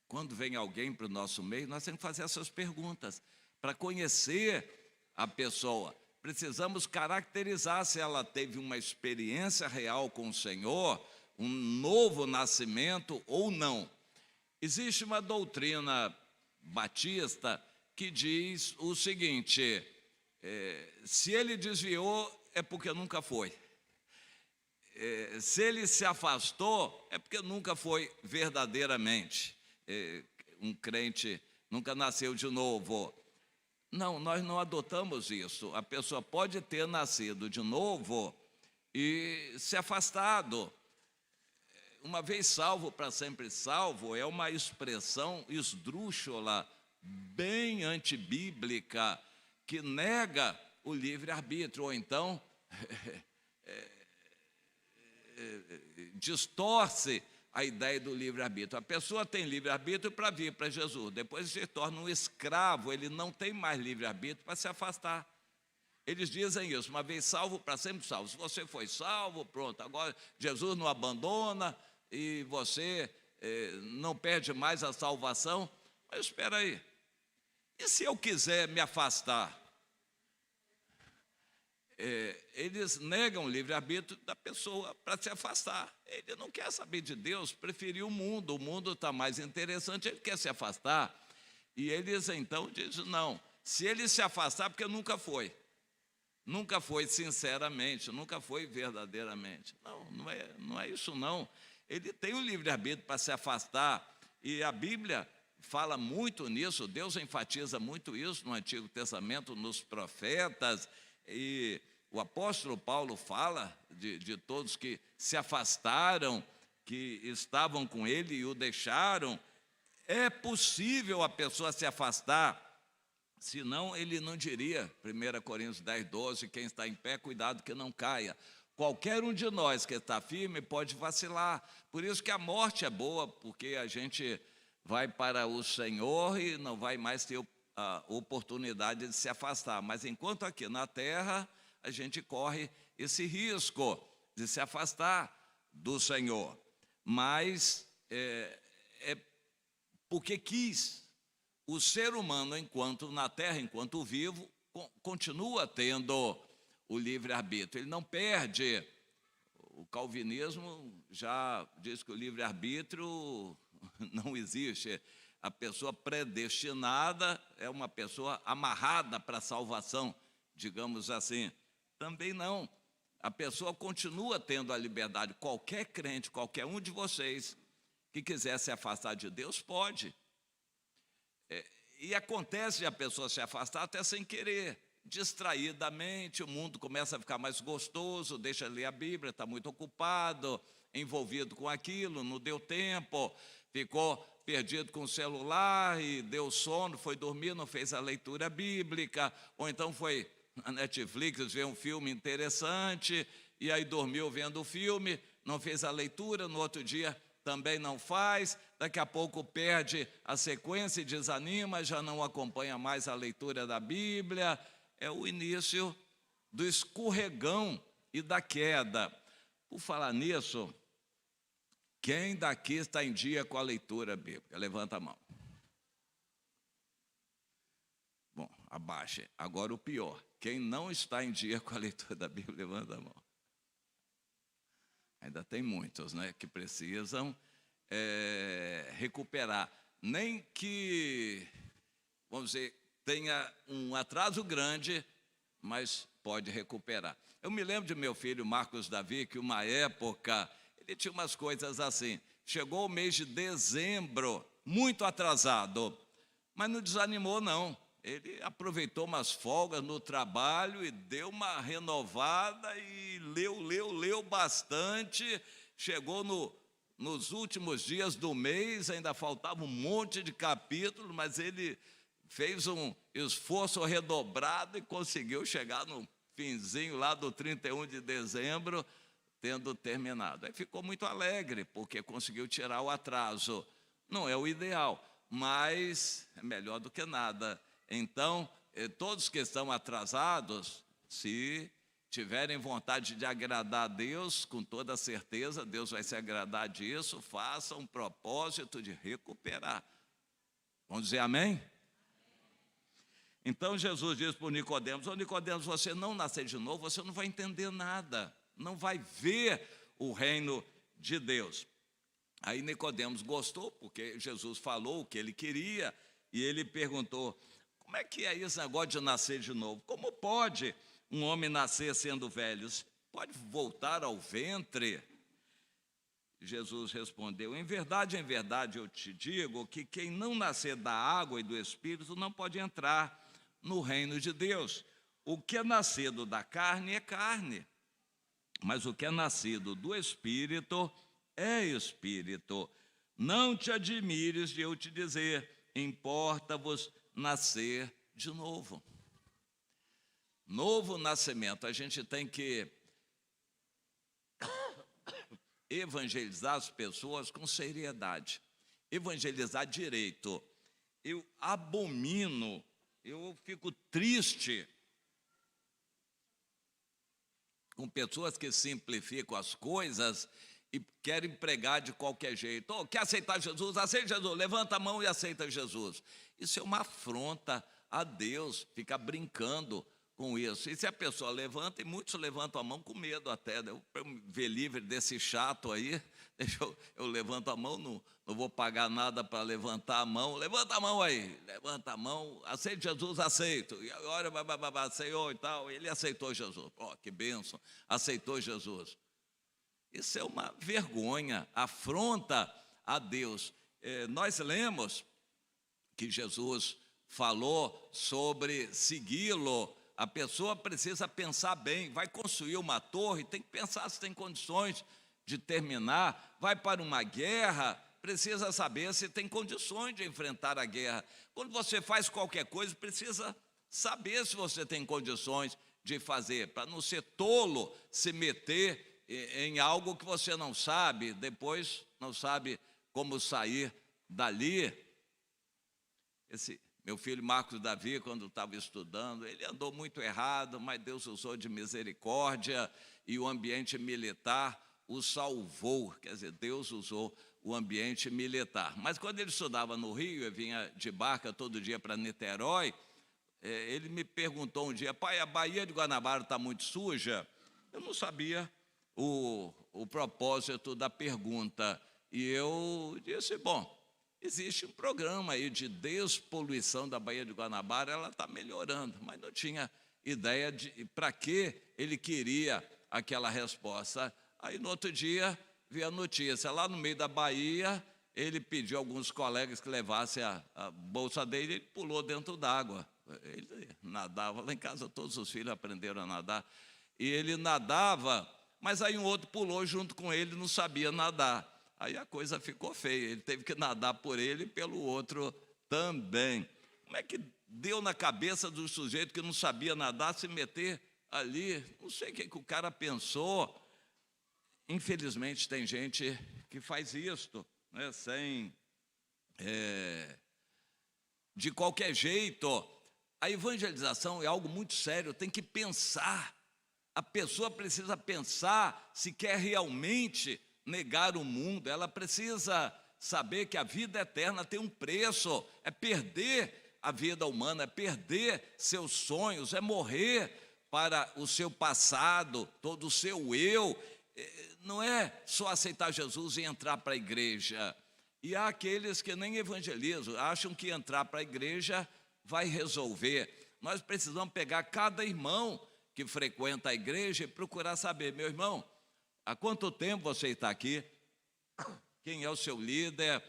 Quando vem alguém para o nosso meio, nós temos que fazer essas perguntas para conhecer a pessoa. Precisamos caracterizar se ela teve uma experiência real com o Senhor, um novo nascimento ou não. Existe uma doutrina batista que diz o seguinte, se ele desviou é porque nunca foi. Se ele se afastou é porque nunca foi verdadeiramente. Um crente nunca nasceu de novo. Não, nós não adotamos isso. A pessoa pode ter nascido de novo e se afastado. Uma vez salvo, para sempre salvo, é uma expressão esdrúxula, bem antibíblica, que nega o livre-arbítrio, ou então distorce a ideia do livre-arbítrio. A pessoa tem livre-arbítrio para vir para Jesus, depois se torna um escravo, ele não tem mais livre-arbítrio para se afastar. Eles dizem isso, uma vez salvo, para sempre salvo. Se você foi salvo, pronto, agora Jesus não abandona e você não perde mais a salvação. Mas espera aí, e se eu quiser me afastar? Eles negam o livre-arbítrio da pessoa para se afastar. Ele não quer saber de Deus, preferiu o mundo está mais interessante, ele quer se afastar. E eles então dizem, não, se ele se afastar, porque nunca foi sinceramente, nunca foi verdadeiramente. Não é isso não. Ele tem o livre-arbítrio para se afastar, e a Bíblia fala muito nisso, Deus enfatiza muito isso no Antigo Testamento, nos profetas. E o apóstolo Paulo fala de todos que se afastaram, que estavam com ele e o deixaram. É possível a pessoa se afastar, senão ele não diria, 1 Coríntios 10, 12, quem está em pé, cuidado que não caia. Qualquer um de nós que está firme pode vacilar. Por isso que a morte é boa, porque a gente vai para o Senhor e não vai mais ter a oportunidade de se afastar. Mas enquanto aqui na terra, a gente corre esse risco de se afastar do Senhor. Mas porque quis. O ser humano, enquanto na terra, enquanto vivo, continua tendo o livre-arbítrio. Ele não perde. O calvinismo já diz que o livre-arbítrio não existe. A pessoa predestinada é uma pessoa amarrada para a salvação, digamos assim. Também não. A pessoa continua tendo a liberdade. Qualquer crente, qualquer um de vocês que quiser se afastar de Deus, pode. E acontece de a pessoa se afastar até sem querer, distraidamente, o mundo começa a ficar mais gostoso, deixa de ler a Bíblia, está muito ocupado, envolvido com aquilo, não deu tempo, ficou perdido com o celular e deu sono, foi dormir, não fez a leitura bíblica, ou então foi na Netflix ver um filme interessante, e aí dormiu vendo o filme, não fez a leitura, no outro dia também não faz, daqui a pouco perde a sequência e desanima, já não acompanha mais a leitura da Bíblia. É o início do escorregão e da queda. Por falar nisso, Quem daqui está em dia com a leitura bíblica? Levanta a mão. Bom, abaixe. Agora o pior. Quem não está em dia com a leitura da Bíblia, levanta a mão. Ainda tem muitos, né, que precisam recuperar. Nem que, vamos dizer, tenha um atraso grande, mas pode recuperar. Eu me lembro de meu filho Marcos Davi, que uma época, ele tinha umas coisas assim. Chegou o mês de dezembro, muito atrasado, mas não desanimou, não. Ele aproveitou umas folgas no trabalho e deu uma renovada e leu bastante. Chegou nos últimos dias do mês, ainda faltava um monte de capítulos, mas ele fez um esforço redobrado e conseguiu chegar no finzinho lá do 31 de dezembro, tendo terminado. Aí ficou muito alegre, porque conseguiu tirar o atraso. Não é o ideal, mas é melhor do que nada. Então, todos que estão atrasados, se tiverem vontade de agradar a Deus, com toda certeza, Deus vai se agradar disso, faça um propósito de recuperar. Vamos dizer amém? Então, Jesus diz para o Nicodemos: ô Nicodemos, você não nascer de novo, você não vai entender nada, não vai ver o reino de Deus. Aí Nicodemos gostou, porque Jesus falou o que ele queria, e ele perguntou: como é que é esse negócio de nascer de novo? Como pode um homem nascer sendo velho? Pode voltar ao ventre? Jesus respondeu: em verdade, eu te digo que quem não nascer da água e do Espírito não pode entrar no reino de Deus. O que é nascido da carne é carne, mas o que é nascido do Espírito é Espírito. Não te admires de eu te dizer: importa-vos nascer de novo. Novo nascimento. A gente tem que evangelizar as pessoas com seriedade, evangelizar direito. Eu abomino, eu fico triste com pessoas que simplificam as coisas e querem pregar de qualquer jeito. Oh, quer aceitar Jesus? Aceita Jesus. Levanta a mão e aceita Jesus. Isso é uma afronta a Deus, ficar brincando com isso. E se a pessoa levanta, e muitos levantam a mão com medo até, né? Para me ver livre desse chato aí, eu levanto a mão, não vou pagar nada para levantar a mão. Levanta a mão aí, levanta a mão, aceita Jesus, aceito. E agora, Senhor e tal, ele aceitou Jesus. Ó, que bênção, aceitou Jesus. Isso é uma vergonha, afronta a Deus. Nós lemos que Jesus falou sobre segui-lo. A pessoa precisa pensar bem, vai construir uma torre, tem que pensar se tem condições de terminar, vai para uma guerra, precisa saber se tem condições de enfrentar a guerra. Quando você faz qualquer coisa, precisa saber se você tem condições de fazer, para não ser tolo, se meter em algo que você não sabe, depois não sabe como sair dali. Esse meu filho Marcos Davi, quando estava estudando, ele andou muito errado, mas Deus usou de misericórdia e o ambiente militar o salvou. Quer dizer, Deus usou o ambiente militar. Mas quando ele estudava no Rio, eu vinha de barca todo dia para Niterói, ele me perguntou um dia: pai, a Baía de Guanabara está muito suja? Eu não sabia o propósito da pergunta. E eu disse: bom, existe um programa aí de despoluição da Baía de Guanabara, ela está melhorando, mas não tinha ideia de para que ele queria aquela resposta. Aí no outro dia vi a notícia, lá no meio da Bahia, ele pediu a alguns colegas que levassem a bolsa dele, ele pulou dentro d'água. Ele nadava, lá em casa todos os filhos aprenderam a nadar, e ele nadava, mas aí um outro pulou junto com ele, não sabia nadar. Aí a coisa ficou feia, ele teve que nadar por ele e pelo outro também. Como é que deu na cabeça do sujeito que não sabia nadar se meter ali? Não sei o que o cara pensou. Infelizmente tem gente que faz isto, né, de qualquer jeito. A evangelização é algo muito sério, tem que pensar. A pessoa precisa pensar se quer realmente negar o mundo, ela precisa saber que a vida eterna tem um preço, é perder a vida humana, é perder seus sonhos, é morrer para o seu passado, todo o seu eu. Não é só aceitar Jesus e entrar para a igreja. E há aqueles que nem evangelizam, acham que entrar para a igreja vai resolver. Nós precisamos pegar cada irmão que frequenta a igreja e procurar saber, meu irmão, há quanto tempo você está aqui? Quem é o seu líder?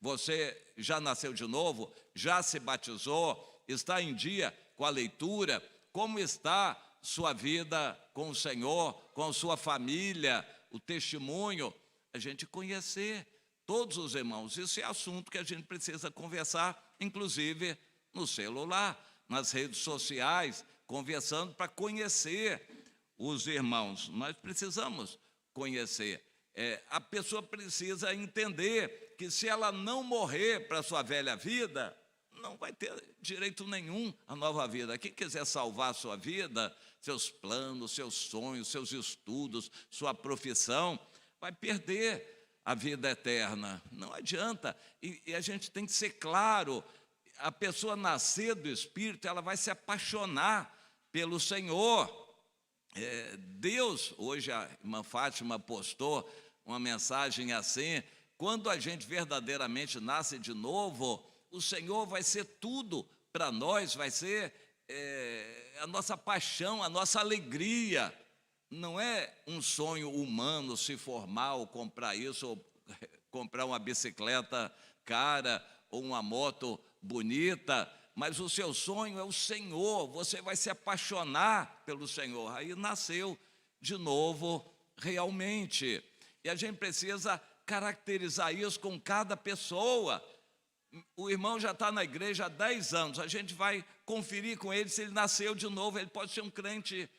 Você já nasceu de novo? Já se batizou? Está em dia com a leitura? Como está sua vida com o Senhor, com a sua família, o testemunho? A gente conhecer todos os irmãos. Isso é assunto que a gente precisa conversar, inclusive no celular, nas redes sociais, conversando para conhecer os irmãos. Nós precisamos conhecer. A pessoa precisa entender que se ela não morrer para a sua velha vida, não vai ter direito nenhum à nova vida. Quem quiser salvar a sua vida, seus planos, seus sonhos, seus estudos, sua profissão, vai perder a vida eterna. Não adianta. E a gente tem que ser claro, a pessoa nascer do Espírito, ela vai se apaixonar pelo Senhor. Deus, hoje a irmã Fátima postou uma mensagem assim, quando a gente verdadeiramente nasce de novo, o Senhor vai ser tudo para nós, vai ser a nossa paixão, a nossa alegria. Não é um sonho humano se formar ou comprar isso, ou comprar uma bicicleta cara ou uma moto bonita, mas o seu sonho é o Senhor, você vai se apaixonar pelo Senhor. Aí nasceu de novo realmente. E a gente precisa caracterizar isso com cada pessoa. O irmão já está na igreja há 10 anos, a gente vai conferir com ele se ele nasceu de novo. Ele pode ser um crente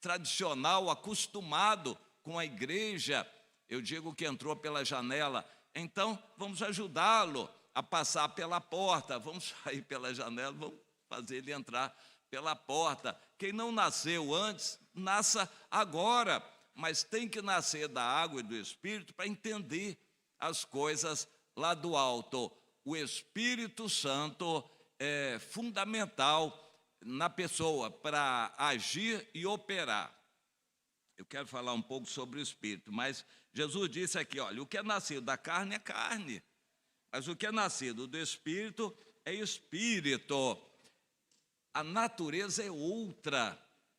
tradicional, acostumado com a igreja, eu digo que entrou pela janela, então vamos ajudá-lo a passar pela porta, vamos sair pela janela, vamos fazer ele entrar pela porta. Quem não nasceu antes, nasça agora, mas tem que nascer da água e do Espírito para entender as coisas lá do alto. O Espírito Santo é fundamental na pessoa para agir e operar. Eu quero falar um pouco sobre o Espírito, mas Jesus disse aqui, olha, o que é nascido da carne é carne, mas o que é nascido do Espírito é Espírito. A natureza é outra.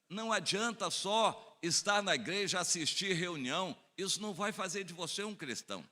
Não adianta só estar na igreja, assistir reunião, isso não vai fazer de você um cristão.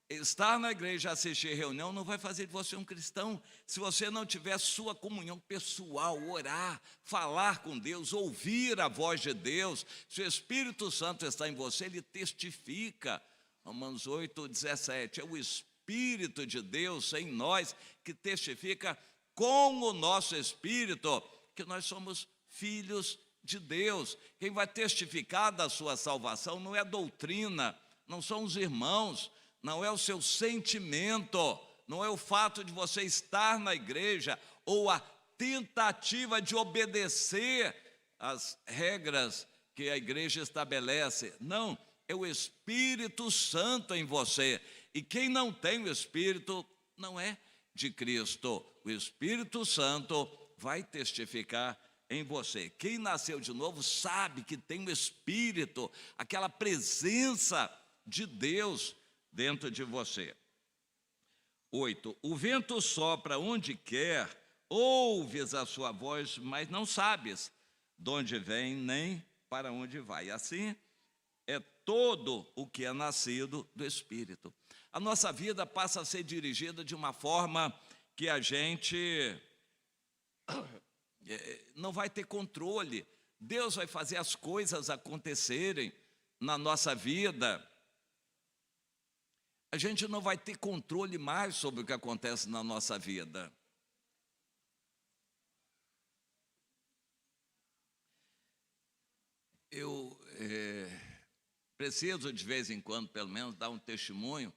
Estar na igreja, assistir reunião, não vai fazer de você um cristão. Se você não tiver sua comunhão pessoal, orar, falar com Deus, ouvir a voz de Deus, se o Espírito Santo está em você, ele testifica. Romanos 8:17, é o Espírito de Deus em nós que testifica com o nosso Espírito que nós somos filhos de Deus. Quem vai testificar da sua salvação não é a doutrina, não são os irmãos, não é o seu sentimento, não é o fato de você estar na igreja ou a tentativa de obedecer às regras que a igreja estabelece. Não, é o Espírito Santo em você. E quem não tem o Espírito não é de Cristo. O Espírito Santo vai testificar em você. Quem nasceu de novo sabe que tem o Espírito, aquela presença de Deus dentro de você. 8. O vento sopra onde quer, ouves a sua voz, mas não sabes de onde vem nem para onde vai. Assim é todo o que é nascido do Espírito. A nossa vida passa a ser dirigida de uma forma que a gente não vai ter controle. Deus vai fazer as coisas acontecerem na nossa vida. A gente não vai ter controle mais sobre o que acontece na nossa vida. Eu preciso, de vez em quando, pelo menos, dar um testemunho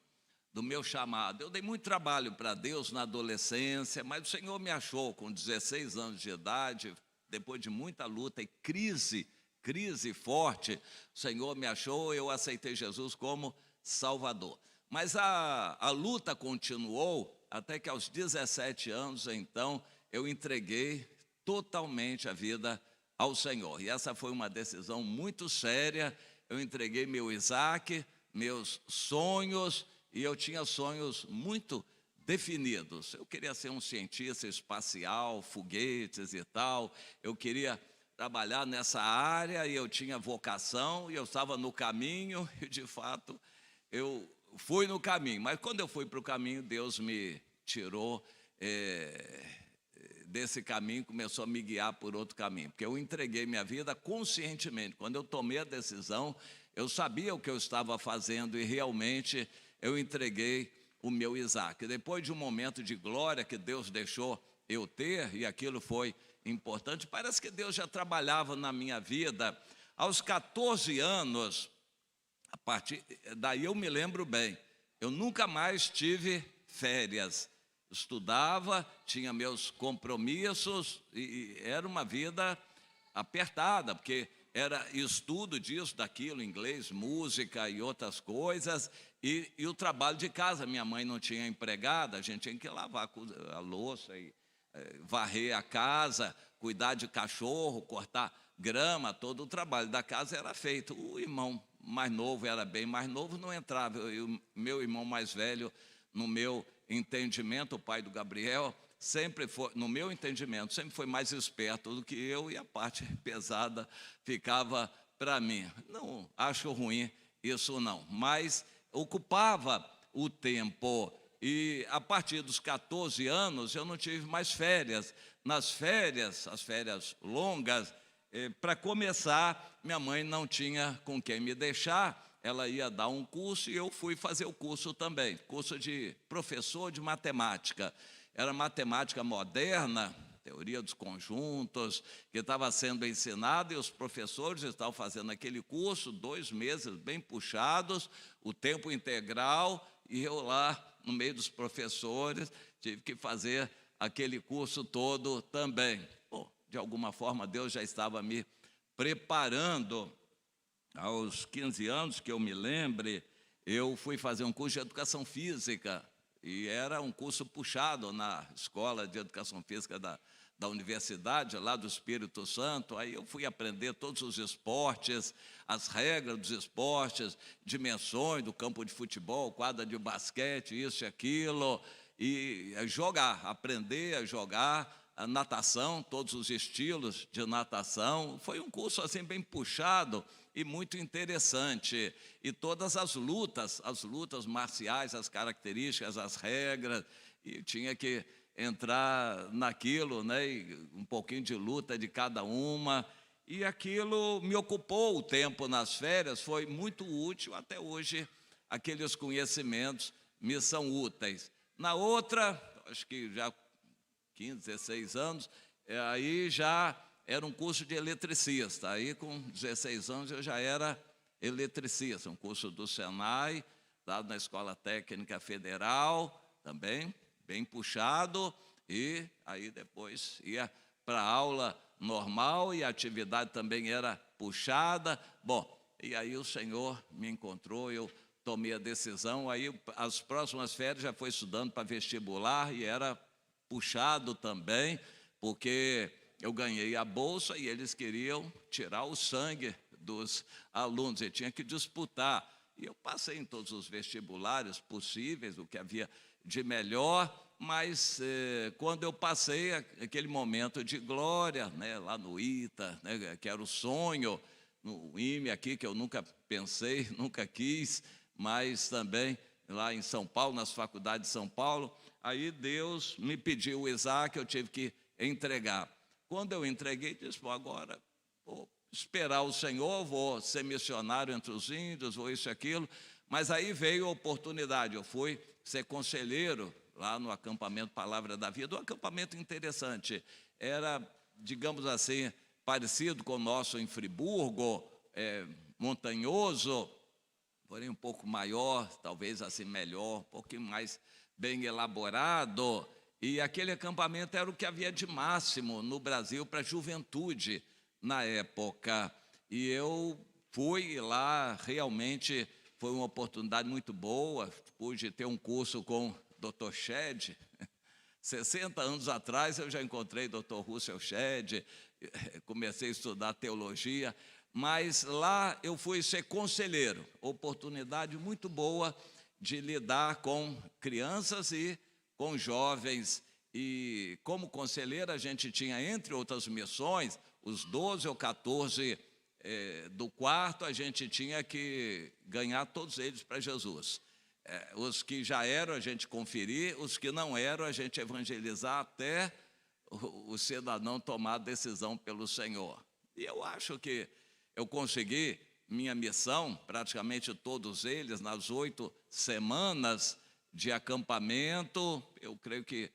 do meu chamado. Eu dei muito trabalho para Deus na adolescência, mas o Senhor me achou com 16 anos de idade, depois de muita luta e crise forte, o Senhor me achou, eu aceitei Jesus como Salvador. Mas a luta continuou até que aos 17 anos, então, eu entreguei totalmente a vida ao Senhor. E essa foi uma decisão muito séria. Eu entreguei meu Isaac, meus sonhos, e eu tinha sonhos muito definidos. Eu queria ser um cientista espacial, foguetes e tal. Eu queria trabalhar nessa área e eu tinha vocação e eu estava no caminho e, de fato, eu fui no caminho. Mas quando eu fui para o caminho, Deus me tirou desse caminho, começou a me guiar por outro caminho. Porque eu entreguei minha vida conscientemente. Quando eu tomei a decisão, eu sabia o que eu estava fazendo e realmente eu entreguei o meu Isaac. Depois de um momento de glória que Deus deixou eu ter, e aquilo foi importante, parece que Deus já trabalhava na minha vida. Aos 14 anos, a partir daí eu me lembro bem, eu nunca mais tive férias. Estudava, tinha meus compromissos e era uma vida apertada, porque era estudo disso, daquilo, inglês, música e outras coisas, e o trabalho de casa. Minha mãe não tinha empregada, a gente tinha que lavar a louça e varrer a casa, cuidar de cachorro, cortar grama, todo o trabalho da casa era feito. O irmão mais novo era bem mais novo, não entrava. O meu irmão mais velho, no meu entendimento, o pai do Gabriel, sempre foi, no meu entendimento, sempre foi mais esperto do que eu, e a parte pesada ficava para mim. Não acho ruim isso não, mas ocupava o tempo. E a partir dos 14 anos eu não tive mais férias. Nas férias, as férias longas, para começar, minha mãe não tinha com quem me deixar. Ela ia dar um curso e eu fui fazer o curso também, curso de professor de matemática. Era matemática moderna, teoria dos conjuntos, que estava sendo ensinado, e os professores estavam fazendo aquele curso, 2 meses bem puxados, o tempo integral, e eu lá, no meio dos professores, tive que fazer aquele curso todo também. Bom, de alguma forma, Deus já estava me preparando. Aos 15 anos, que eu me lembre, eu fui fazer um curso de educação física, e era um curso puxado na escola de educação física da universidade, lá do Espírito Santo. Aí eu fui aprender todos os esportes, as regras dos esportes, dimensões do campo de futebol, quadra de basquete, isso e aquilo, e aprender a jogar, a natação, todos os estilos de natação. Foi um curso assim bem puxado e muito interessante. E todas as lutas marciais, as características, as regras, e tinha que entrar naquilo, né? E um pouquinho de luta de cada uma. E aquilo me ocupou o tempo nas férias, foi muito útil. Até hoje, aqueles conhecimentos me são úteis. Na outra, acho que já 15, 16 anos, aí já era um curso de eletricista. Aí com 16 anos eu já era eletricista, um curso do Senai, dado na Escola Técnica Federal, também bem puxado, e aí depois ia para a aula normal e a atividade também era puxada. Bom, e aí o Senhor me encontrou, eu tomei a decisão. Aí as próximas férias já foi estudando para vestibular, e era puxado também, porque eu ganhei a bolsa e eles queriam tirar o sangue dos alunos, e tinha que disputar. E eu passei em todos os vestibulares possíveis, o que havia de melhor, mas quando eu passei aquele momento de glória, né, lá no ITA, né, que era o sonho, no IME aqui, que eu nunca pensei, nunca quis, mas também lá em São Paulo, nas faculdades de São Paulo, aí Deus me pediu o Isaac, eu tive que entregar. Quando eu entreguei, disse, bom, agora vou esperar o Senhor, vou ser missionário entre os índios, vou isso e aquilo. Mas aí veio a oportunidade, eu fui ser conselheiro lá no acampamento Palavra da Vida, um acampamento interessante. Era, digamos assim, parecido com o nosso em Friburgo, montanhoso, porém um pouco maior, talvez assim melhor, um pouquinho mais bem elaborado. E aquele acampamento era o que havia de máximo no Brasil para a juventude na época. E eu fui lá, realmente foi uma oportunidade muito boa, pude ter um curso com o Dr. Shedd. 60 anos atrás eu já encontrei o Dr. Russell Shedd, comecei a estudar teologia, mas lá eu fui ser conselheiro, oportunidade muito boa de lidar com crianças e com jovens. E como conselheiro a gente tinha, entre outras missões, os 12 ou 14 do quarto, a gente tinha que ganhar todos eles para Jesus. Os que já eram, a gente conferir, os que não eram, a gente evangelizar até o cidadão tomar a decisão pelo Senhor. E eu acho que eu consegui minha missão, praticamente todos eles, nas 8 semanas de acampamento, eu creio que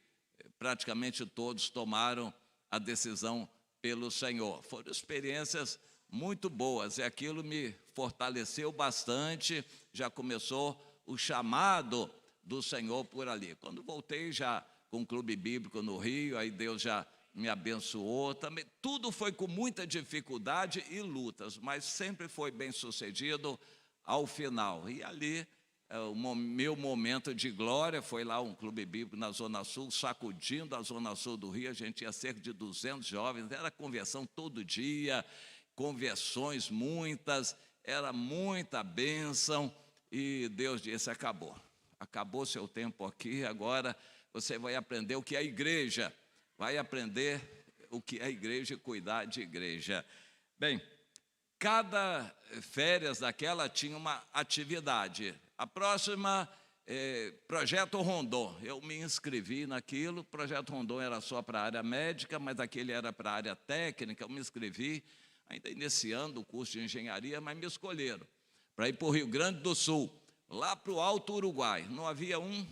praticamente todos tomaram a decisão pelo Senhor. Foram experiências muito boas e aquilo me fortaleceu bastante, já começou o chamado do Senhor por ali. Quando voltei já com o Clube Bíblico no Rio, aí Deus já me abençoou também. Tudo foi com muita dificuldade e lutas, mas sempre foi bem sucedido ao final. E ali, o meu momento de glória foi lá um Clube Bíblico na Zona Sul, sacudindo a Zona Sul do Rio. A gente tinha cerca de 200 jovens, era conversão todo dia, conversões muitas, era muita bênção. E Deus disse, acabou seu tempo aqui, agora você vai aprender o que é igreja, vai aprender o que é igreja e cuidar de igreja. Bem, cada férias daquela tinha uma atividade. A próxima, Projeto Rondon, eu me inscrevi naquilo. Projeto Rondon era só para a área médica, mas aquele era para a área técnica. Eu me inscrevi, ainda iniciando o curso de engenharia, mas me escolheram para ir para o Rio Grande do Sul, lá para o Alto Uruguai. Não havia um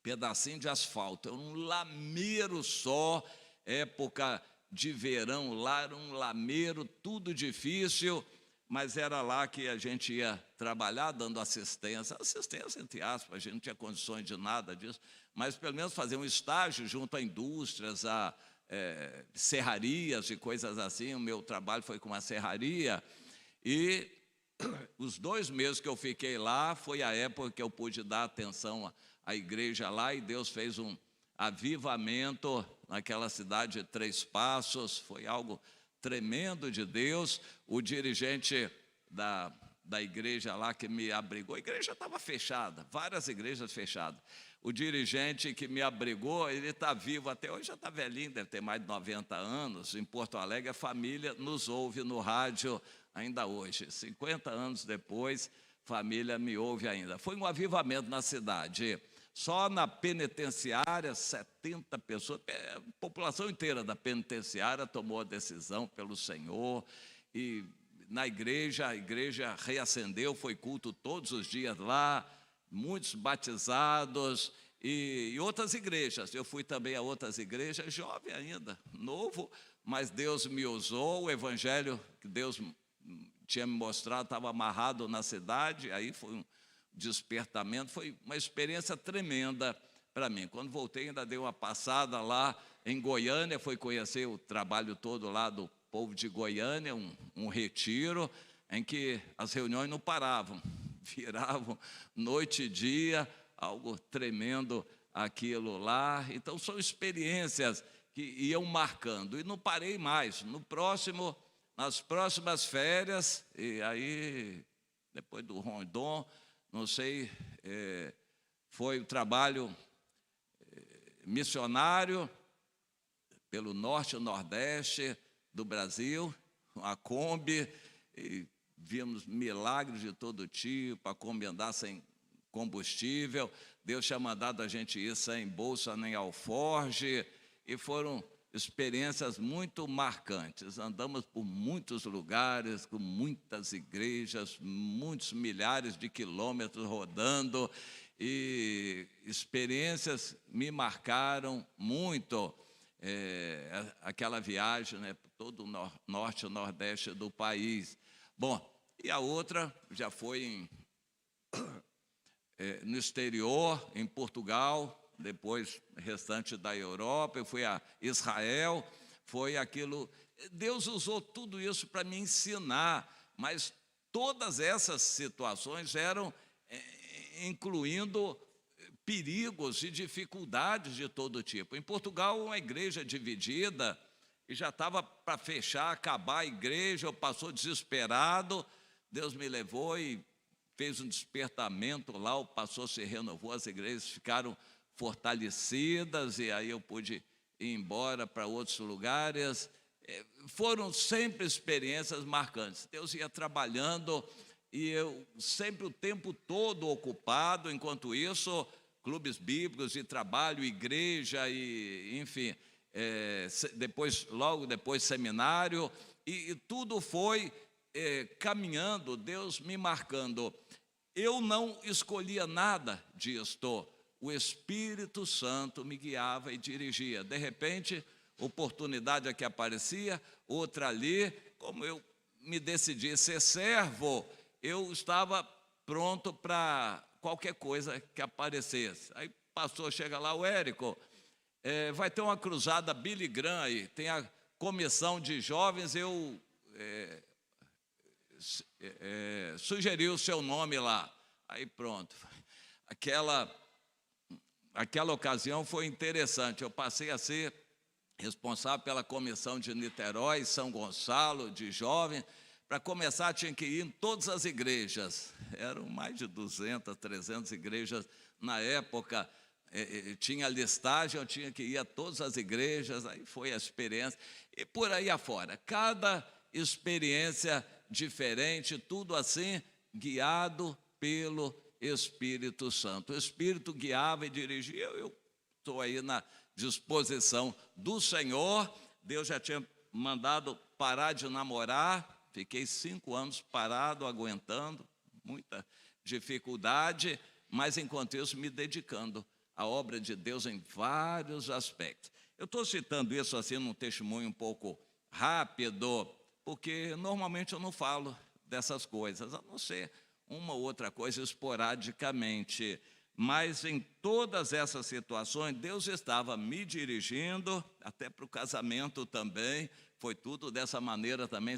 pedacinho de asfalto, era um lameiro só, época de verão, lá era um lameiro, tudo difícil, mas era lá que a gente ia trabalhar, dando assistência entre aspas, a gente não tinha condições de nada disso, mas pelo menos fazer um estágio junto a indústrias, a serrarias e coisas assim. O meu trabalho foi com uma serraria, e os 2 meses que eu fiquei lá, foi a época que eu pude dar atenção à igreja lá, e Deus fez um avivamento naquela cidade de 3 Passos, foi algo tremendo de Deus. O dirigente da igreja lá que me abrigou, a igreja estava fechada, várias igrejas fechadas. O dirigente que me abrigou, ele está vivo até hoje, já está velhinho, deve ter mais de 90 anos, em Porto Alegre. A família nos ouve no rádio ainda hoje, 50 anos depois, família me ouve ainda. Foi um avivamento na cidade. Só na penitenciária, 70 pessoas, a população inteira da penitenciária tomou a decisão pelo Senhor. E na igreja, a igreja reacendeu, foi culto todos os dias lá, muitos batizados. E outras igrejas, eu fui também a outras igrejas, jovem ainda, novo, mas Deus me usou. O evangelho que Deus tinha me mostrado estava amarrado na cidade, aí foi um despertamento, foi uma experiência tremenda para mim. Quando voltei, ainda dei uma passada lá em Goiânia, fui conhecer o trabalho todo lá do povo de Goiânia, um retiro em que as reuniões não paravam, viravam noite e dia, algo tremendo aquilo lá. Então são experiências que iam marcando, e não parei mais. Nas próximas férias, e aí depois do Rondon, não sei, foi o trabalho missionário pelo norte e nordeste do Brasil, a Kombi, e vimos milagres de todo tipo. A Kombi andar sem combustível, Deus tinha mandado a gente ir sem bolsa nem alforge, e foram experiências muito marcantes. Andamos por muitos lugares, com muitas igrejas, muitos milhares de quilômetros rodando, e experiências me marcaram muito. Aquela viagem, né, por todo o norte e nordeste do país. Bom, e a outra já foi no exterior, em Portugal, depois restante da Europa. Eu fui a Israel, foi aquilo. Deus usou tudo isso para me ensinar, mas todas essas situações eram incluindo perigos e dificuldades de todo tipo. Em Portugal, uma igreja dividida, e já estava para fechar, acabar a igreja, eu passou desesperado, Deus me levou e fez um despertamento lá, o pastor se renovou, as igrejas ficaram fortalecidas, e aí eu pude ir embora para outros lugares. Foram sempre experiências marcantes. Deus ia trabalhando, e eu sempre o tempo todo ocupado. Enquanto isso, clubes bíblicos de trabalho, igreja, e enfim, logo depois seminário, e tudo foi caminhando, Deus me marcando. Eu não escolhia nada disto, o Espírito Santo me guiava e dirigia. De repente, oportunidade aqui aparecia, outra ali. Como eu me decidi ser servo, eu estava pronto para qualquer coisa que aparecesse. Aí o pastor chega lá, o Érico, vai ter uma cruzada Billy Graham aí, tem a comissão de jovens, eu sugeri o seu nome lá. Aí pronto, aquela ocasião foi interessante, eu passei a ser responsável pela comissão de Niterói, São Gonçalo, de jovens. Para começar, tinha que ir em todas as igrejas, eram mais de 200, 300 igrejas na época, tinha listagem, eu tinha que ir a todas as igrejas, aí foi a experiência, e por aí afora, cada experiência diferente, tudo assim, guiado pelo Espírito Santo. O Espírito guiava e dirigia, eu estou aí na disposição do Senhor. Deus já tinha mandado parar de namorar, fiquei 5 anos parado, aguentando, muita dificuldade, mas enquanto isso me dedicando à obra de Deus em vários aspectos. Eu estou citando isso assim num testemunho um pouco rápido, porque normalmente eu não falo dessas coisas, a não ser uma ou outra coisa esporadicamente. Mas em todas essas situações, Deus estava me dirigindo, até para o casamento também, foi tudo dessa maneira também,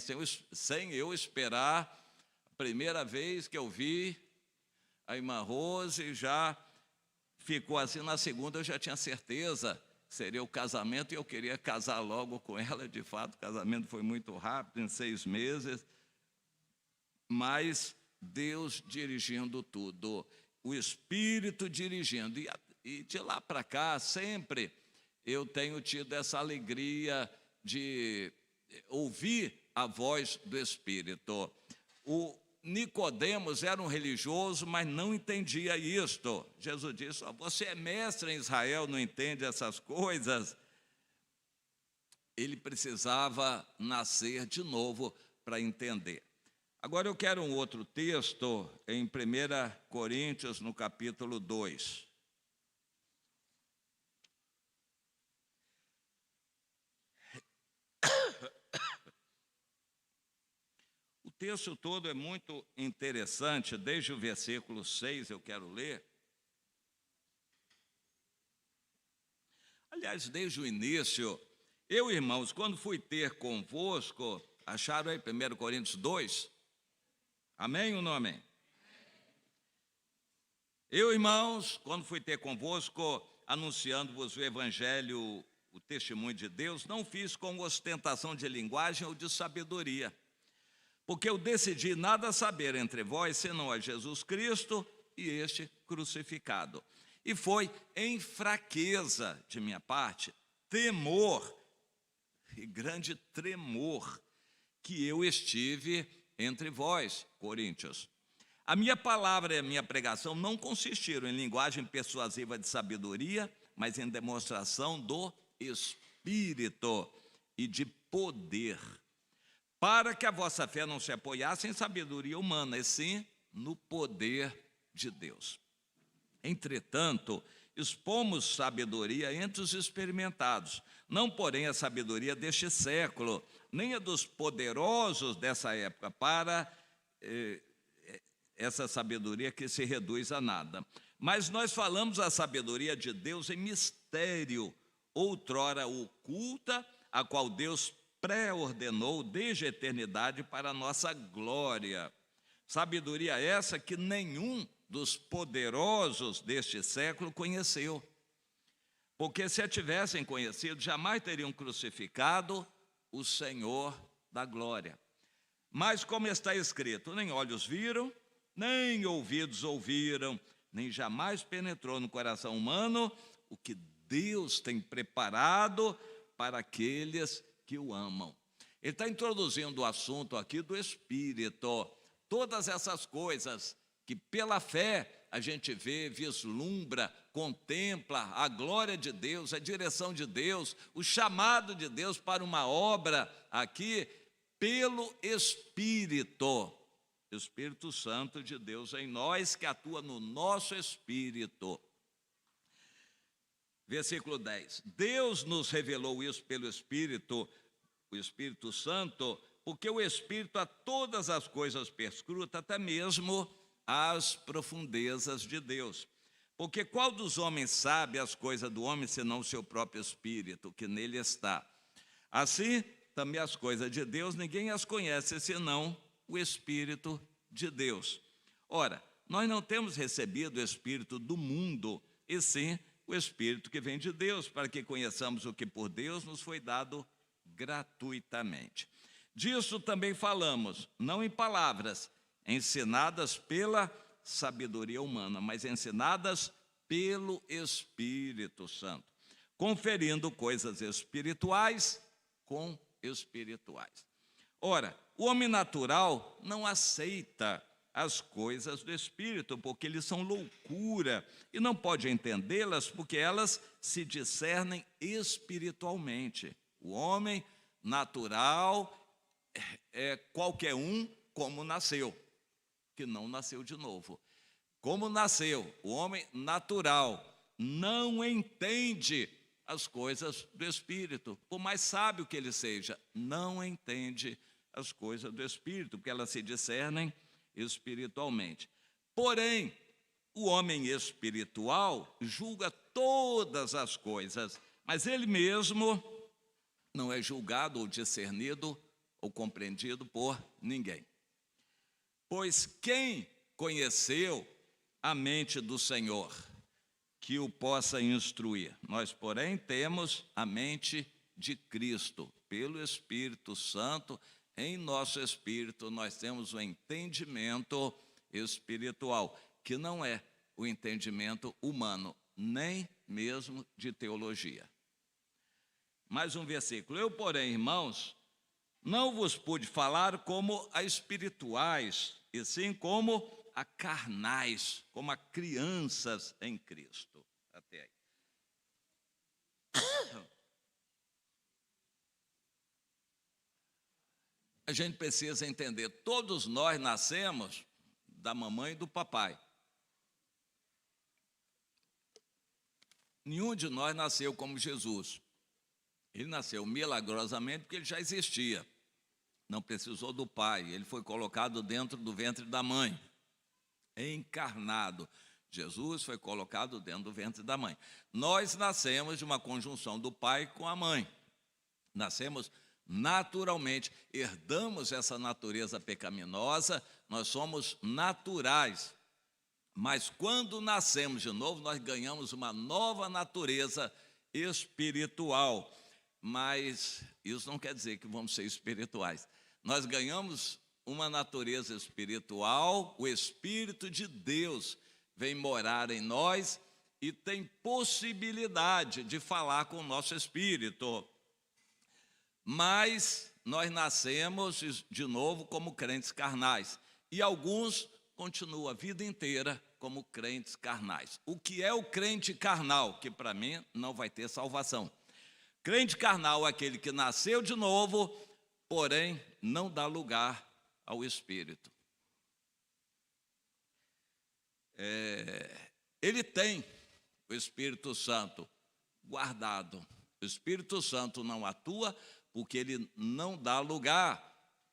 sem eu esperar. A primeira vez que eu vi a irmã Rose, já ficou assim, na segunda eu já tinha certeza que seria o casamento, e eu queria casar logo com ela. De fato, o casamento foi muito rápido, em 6 meses, mas Deus dirigindo tudo, o Espírito dirigindo, e de lá para cá, sempre eu tenho tido essa alegria de ouvir a voz do Espírito. O Nicodemos era um religioso, mas não entendia isto. Jesus disse: você é mestre em Israel, não entende essas coisas? Ele precisava nascer de novo para entender. Agora eu quero um outro texto em 1 Coríntios, no capítulo 2. O texto todo é muito interessante, desde o versículo 6 eu quero ler. Aliás, desde o início, eu, irmãos, quando fui ter convosco, acharam aí 1 Coríntios 2? Amém ou não amém? Eu, irmãos, quando fui ter convosco, anunciando-vos o Evangelho, o testemunho de Deus, não fiz com ostentação de linguagem ou de sabedoria, porque eu decidi nada saber entre vós, senão a Jesus Cristo e este crucificado. E foi em fraqueza de minha parte, temor e grande tremor, que eu estive entre vós, Coríntios. A minha palavra e a minha pregação não consistiram em linguagem persuasiva de sabedoria, mas em demonstração do Espírito e de poder, para que a vossa fé não se apoiasse em sabedoria humana, e sim no poder de Deus. Entretanto, expomos sabedoria entre os experimentados, não porém a sabedoria deste século, nem a dos poderosos dessa época, para essa sabedoria que se reduz a nada. Mas nós falamos a sabedoria de Deus em mistério, outrora oculta, a qual Deus pré-ordenou desde a eternidade para a nossa glória, Sabedoria essa que nenhum dos poderosos deste século conheceu. Porque se a tivessem conhecido, jamais teriam crucificado o Senhor da glória. Mas como está escrito, nem olhos viram, nem ouvidos ouviram, nem jamais penetrou no coração humano o que Deus tem preparado para aqueles que o amam. Ele está introduzindo o assunto aqui do Espírito. Todas essas coisas que pela fé a gente vê, vislumbra, contempla a glória de Deus, a direção de Deus, o chamado de Deus para uma obra aqui pelo Espírito. Espírito Santo de Deus em nós, que atua no nosso espírito. Versículo 10. Deus nos revelou isso pelo Espírito, o Espírito Santo, porque o Espírito a todas as coisas perscruta, até mesmo as profundezas de Deus. Porque qual dos homens sabe as coisas do homem, senão o seu próprio Espírito, que nele está? Assim, também as coisas de Deus, ninguém as conhece, senão o Espírito de Deus. Ora, nós não temos recebido o Espírito do mundo, e sim o Espírito que vem de Deus, para que conheçamos o que por Deus nos foi dado gratuitamente. Disso também falamos, não em palavras, ensinadas pela sabedoria humana, mas ensinadas pelo Espírito Santo, conferindo coisas espirituais com espirituais. Ora, o homem natural não aceita as coisas do Espírito, porque eles são loucura, e não pode entendê-las, porque elas se discernem espiritualmente. O homem natural é qualquer um como nasceu, que não nasceu de novo. Como nasceu, o homem natural não entende as coisas do Espírito, por mais sábio que ele seja, não entende as coisas do Espírito, porque elas se discernem espiritualmente. Porém, o homem espiritual julga todas as coisas, mas ele mesmo não é julgado ou discernido ou compreendido por ninguém. Pois quem conheceu a mente do Senhor, que o possa instruir? Nós, porém, temos a mente de Cristo, pelo Espírito Santo. Em nosso espírito nós temos o entendimento espiritual, que não é o entendimento humano, nem mesmo de teologia. Mais um versículo. Eu, porém, irmãos, não vos pude falar como a espirituais, e sim como a carnais, como a crianças em Cristo. Até aí. A gente precisa entender, todos nós nascemos da mamãe e do papai. Nenhum de nós nasceu como Jesus. Ele nasceu milagrosamente porque ele já existia. Não precisou do pai, ele foi colocado dentro do ventre da mãe, encarnado. Jesus foi colocado dentro do ventre da mãe. Nós nascemos de uma conjunção do pai com a mãe. Nascemos naturalmente, herdamos essa natureza pecaminosa, nós somos naturais. Mas quando nascemos de novo, nós ganhamos uma nova natureza espiritual. Mas isso não quer dizer que vamos ser espirituais. Nós ganhamos uma natureza espiritual, o Espírito de Deus vem morar em nós e tem possibilidade de falar com o nosso espírito. Mas nós nascemos de novo como crentes carnais. E alguns continuam a vida inteira como crentes carnais. O que é o crente carnal? Que para mim não vai ter salvação. Crente carnal é aquele que nasceu de novo, porém não dá lugar ao Espírito. Ele tem o Espírito Santo guardado. O Espírito Santo não atua porque ele não dá lugar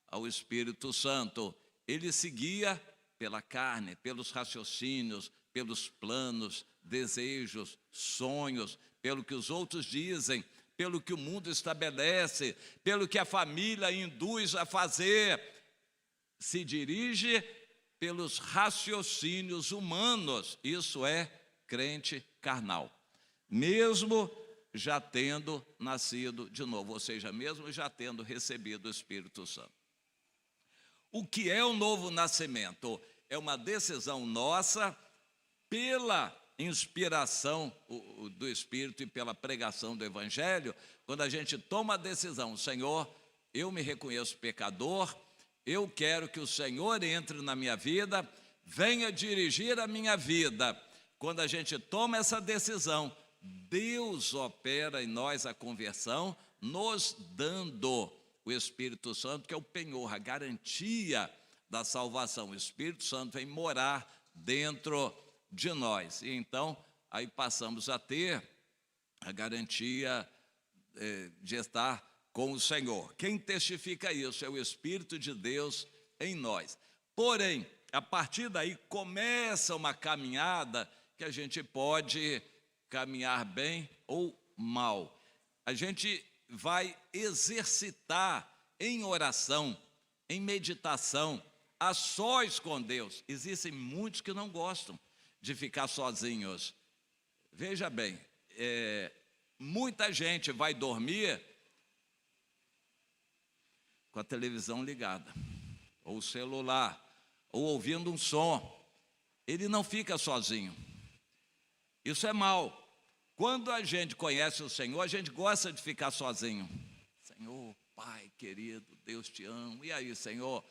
ao Espírito Santo. Ele se guia pela carne, pelos raciocínios, pelos planos, desejos, sonhos, pelo que os outros dizem, pelo que o mundo estabelece, pelo que a família induz a fazer. Se dirige pelos raciocínios humanos. Isso é crente carnal, mesmo já tendo nascido de novo, ou seja, mesmo já tendo recebido o Espírito Santo. O que é o novo nascimento? É uma decisão nossa pela inspiração do Espírito e pela pregação do Evangelho, quando a gente toma a decisão: Senhor, eu me reconheço pecador, eu quero que o Senhor entre na minha vida, venha dirigir a minha vida. Quando a gente toma essa decisão, Deus opera em nós a conversão, nos dando o Espírito Santo, que é o penhor, a garantia da salvação. O Espírito Santo vem morar dentro de nós. E então, aí passamos a ter a garantia de estar com o Senhor. Quem testifica isso é o Espírito de Deus em nós. Porém, a partir daí começa uma caminhada que a gente pode caminhar bem ou mal. A gente vai exercitar em oração, em meditação, a sós com Deus. Existem muitos que não gostam de ficar sozinhos. Veja bem, muita gente vai dormir com a televisão ligada, ou o celular, ou ouvindo um som. Ele não fica sozinho. Isso é mal. Quando a gente conhece o Senhor, a gente gosta de ficar sozinho. Senhor, Pai querido, Deus te amo. E aí, Senhor,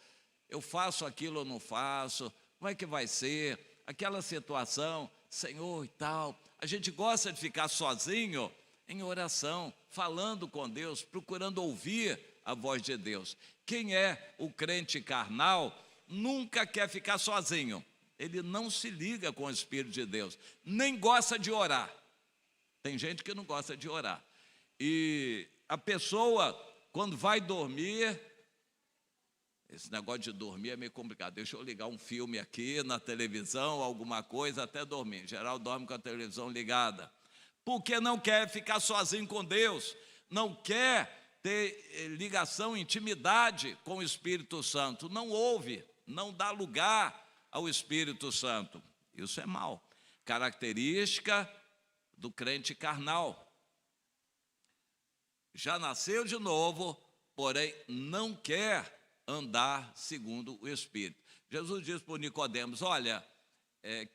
eu faço aquilo ou não faço? Como é que vai ser? Aquela situação, Senhor e tal. A gente gosta de ficar sozinho em oração, falando com Deus, procurando ouvir a voz de Deus. Quem é o crente carnal nunca quer ficar sozinho. Ele não se liga com o Espírito de Deus, nem gosta de orar. Tem gente que não gosta de orar. E a pessoa, quando vai dormir, esse negócio de dormir é meio complicado. Deixa eu ligar um filme aqui na televisão, alguma coisa, até dormir. Em geral, dorme com a televisão ligada. Porque não quer ficar sozinho com Deus, não quer ter ligação, intimidade com o Espírito Santo. Não ouve, não dá lugar ao Espírito Santo. Isso é mal. Característica do crente carnal. Já nasceu de novo, porém não quer andar segundo o Espírito. Jesus diz para Nicodemos: olha,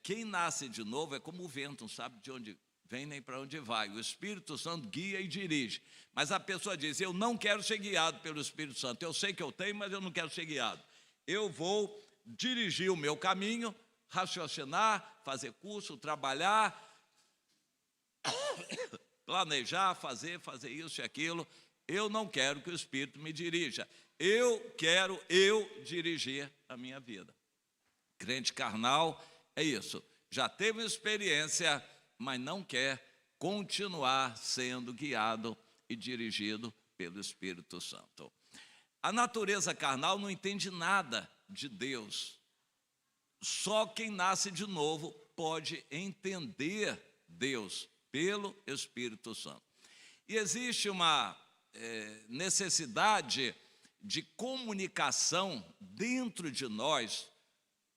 quem nasce de novo é como o vento, não sabe de onde vem nem para onde vai. O Espírito Santo guia e dirige. Mas a pessoa diz: eu não quero ser guiado pelo Espírito Santo. Eu sei que eu tenho, mas eu não quero ser guiado. Eu vou dirigir o meu caminho, raciocinar, fazer curso, trabalhar, planejar, fazer isso e aquilo. Eu não quero que o Espírito me dirija. Eu quero dirigir a minha vida. Crente carnal é isso. Já teve experiência, mas não quer continuar sendo guiado e dirigido pelo Espírito Santo. A natureza carnal não entende nada de Deus. Só quem nasce de novo pode entender Deus pelo Espírito Santo. E existe uma necessidade de comunicação dentro de nós,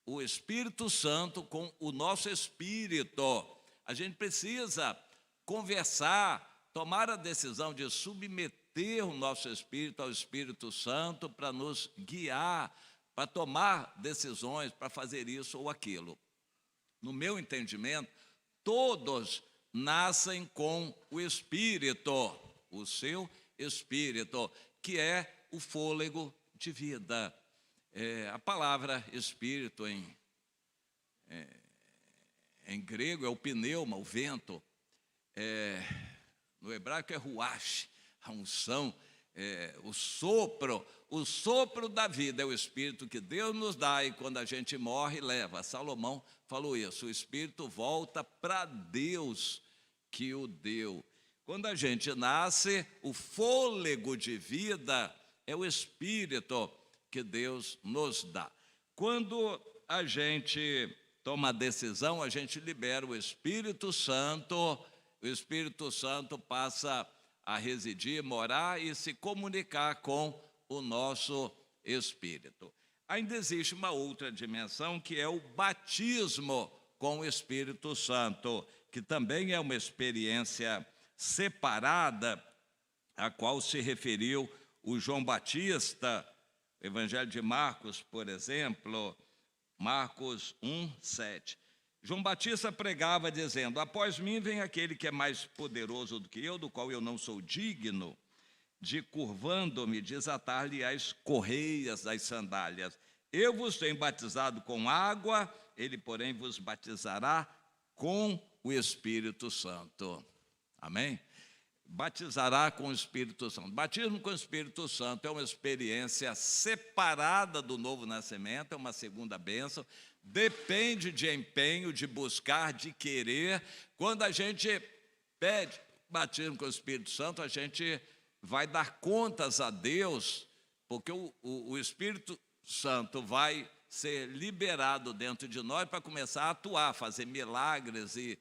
o Espírito Santo com o nosso espírito. A gente precisa conversar, tomar a decisão de submeter o nosso espírito ao Espírito Santo para nos guiar, para tomar decisões, para fazer isso ou aquilo. No meu entendimento, todos nascem com o Espírito, o seu Espírito, que é o fôlego de vida. A palavra Espírito em grego é o pneuma, o vento. No hebraico é ruach, a unção, o sopro da vida é o Espírito que Deus nos dá, e quando a gente morre, leva. Salomão falou isso: o Espírito volta para Deus que o deu. Quando a gente nasce, o fôlego de vida é o Espírito que Deus nos dá. Quando a gente toma a decisão, a gente libera o Espírito Santo passa a residir, morar e se comunicar com o nosso espírito. ainda existe uma outra dimensão, que é o batismo com o Espírito Santo, que também é uma experiência separada, a qual se referiu o João Batista, Evangelho de Marcos, por exemplo, Marcos 1:7. João Batista pregava dizendo: após mim vem aquele que é mais poderoso do que eu, do qual eu não sou digno de, curvando-me, desatar-lhe as correias das sandálias. Eu vos tenho batizado com água, ele, porém, vos batizará com o Espírito Santo. Amém? Batizará com o Espírito Santo. Batismo com o Espírito Santo é uma experiência separada do novo nascimento, é uma segunda bênção, depende de empenho, de buscar, de querer. Quando a gente pede batismo com o Espírito Santo, a gente vai dar contas a Deus, porque o Espírito Santo vai ser liberado dentro de nós para começar a atuar, fazer milagres e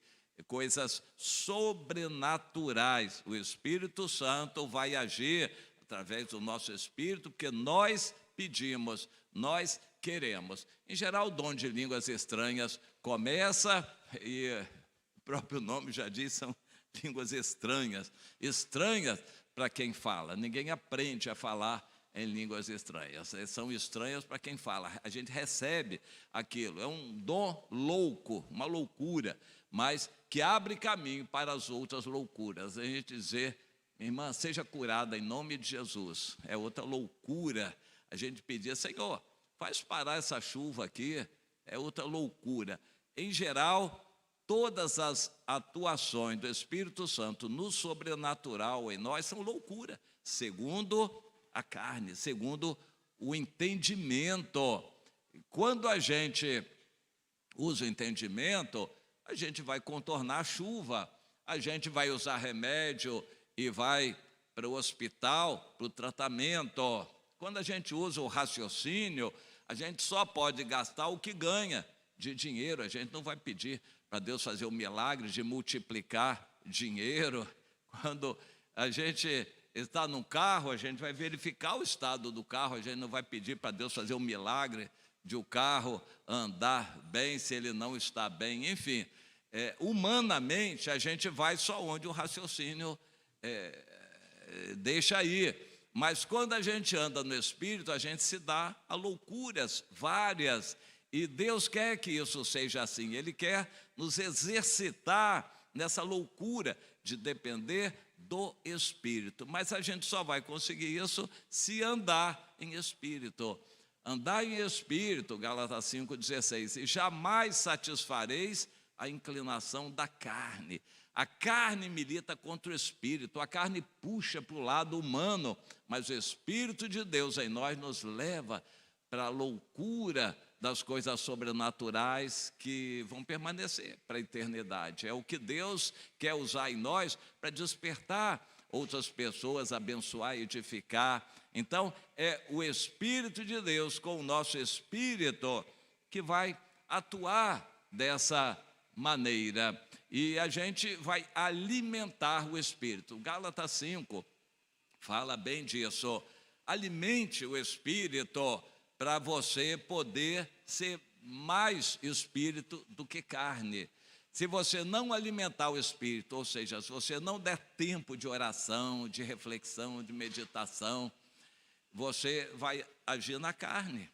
coisas sobrenaturais. O Espírito Santo vai agir através do nosso espírito, porque nós pedimos, nós queremos. Em geral, o dom de línguas estranhas começa, e o próprio nome já diz, são línguas estranhas. Estranhas para quem fala. Ninguém aprende a falar em línguas estranhas. São estranhas para quem fala. A gente recebe aquilo. É um dom louco, uma loucura, mas que abre caminho para as outras loucuras. A gente dizer: irmã, seja curada em nome de Jesus. É outra loucura. A gente pedir: Senhor, faz parar essa chuva aqui. É outra loucura. Em geral, todas as atuações do Espírito Santo no sobrenatural em nós são loucura, segundo a carne, segundo o entendimento. Quando a gente usa o entendimento, a gente vai contornar a chuva, a gente vai usar remédio e vai para o hospital, para o tratamento. Quando a gente usa o raciocínio, a gente só pode gastar o que ganha de dinheiro. A gente não vai pedir para Deus fazer o milagre de multiplicar dinheiro. Quando a gente está num carro, a gente vai verificar o estado do carro. A gente não vai pedir para Deus fazer o milagre de o carro andar bem se ele não está bem. Enfim, humanamente a gente vai só onde o raciocínio deixa ir. Mas quando a gente anda no Espírito, a gente se dá a loucuras várias. E Deus quer que isso seja assim. Ele quer nos exercitar nessa loucura de depender do Espírito. Mas a gente só vai conseguir isso se andar em Espírito. Andar em Espírito, Gálatas 5,16. E jamais satisfareis a inclinação da carne. A carne milita contra o Espírito, a carne puxa para o lado humano, mas o Espírito de Deus em nós nos leva para a loucura das coisas sobrenaturais que vão permanecer para a eternidade. É o que Deus quer usar em nós para despertar outras pessoas, abençoar e edificar. Então, é o Espírito de Deus com o nosso espírito que vai atuar dessa maneira. E a gente vai alimentar o Espírito. Gálatas 5 fala bem disso. Alimente o Espírito para você poder ser mais espírito do que carne. Se você não alimentar o Espírito, ou seja, se você não der tempo de oração, de reflexão, de meditação, você vai agir na carne.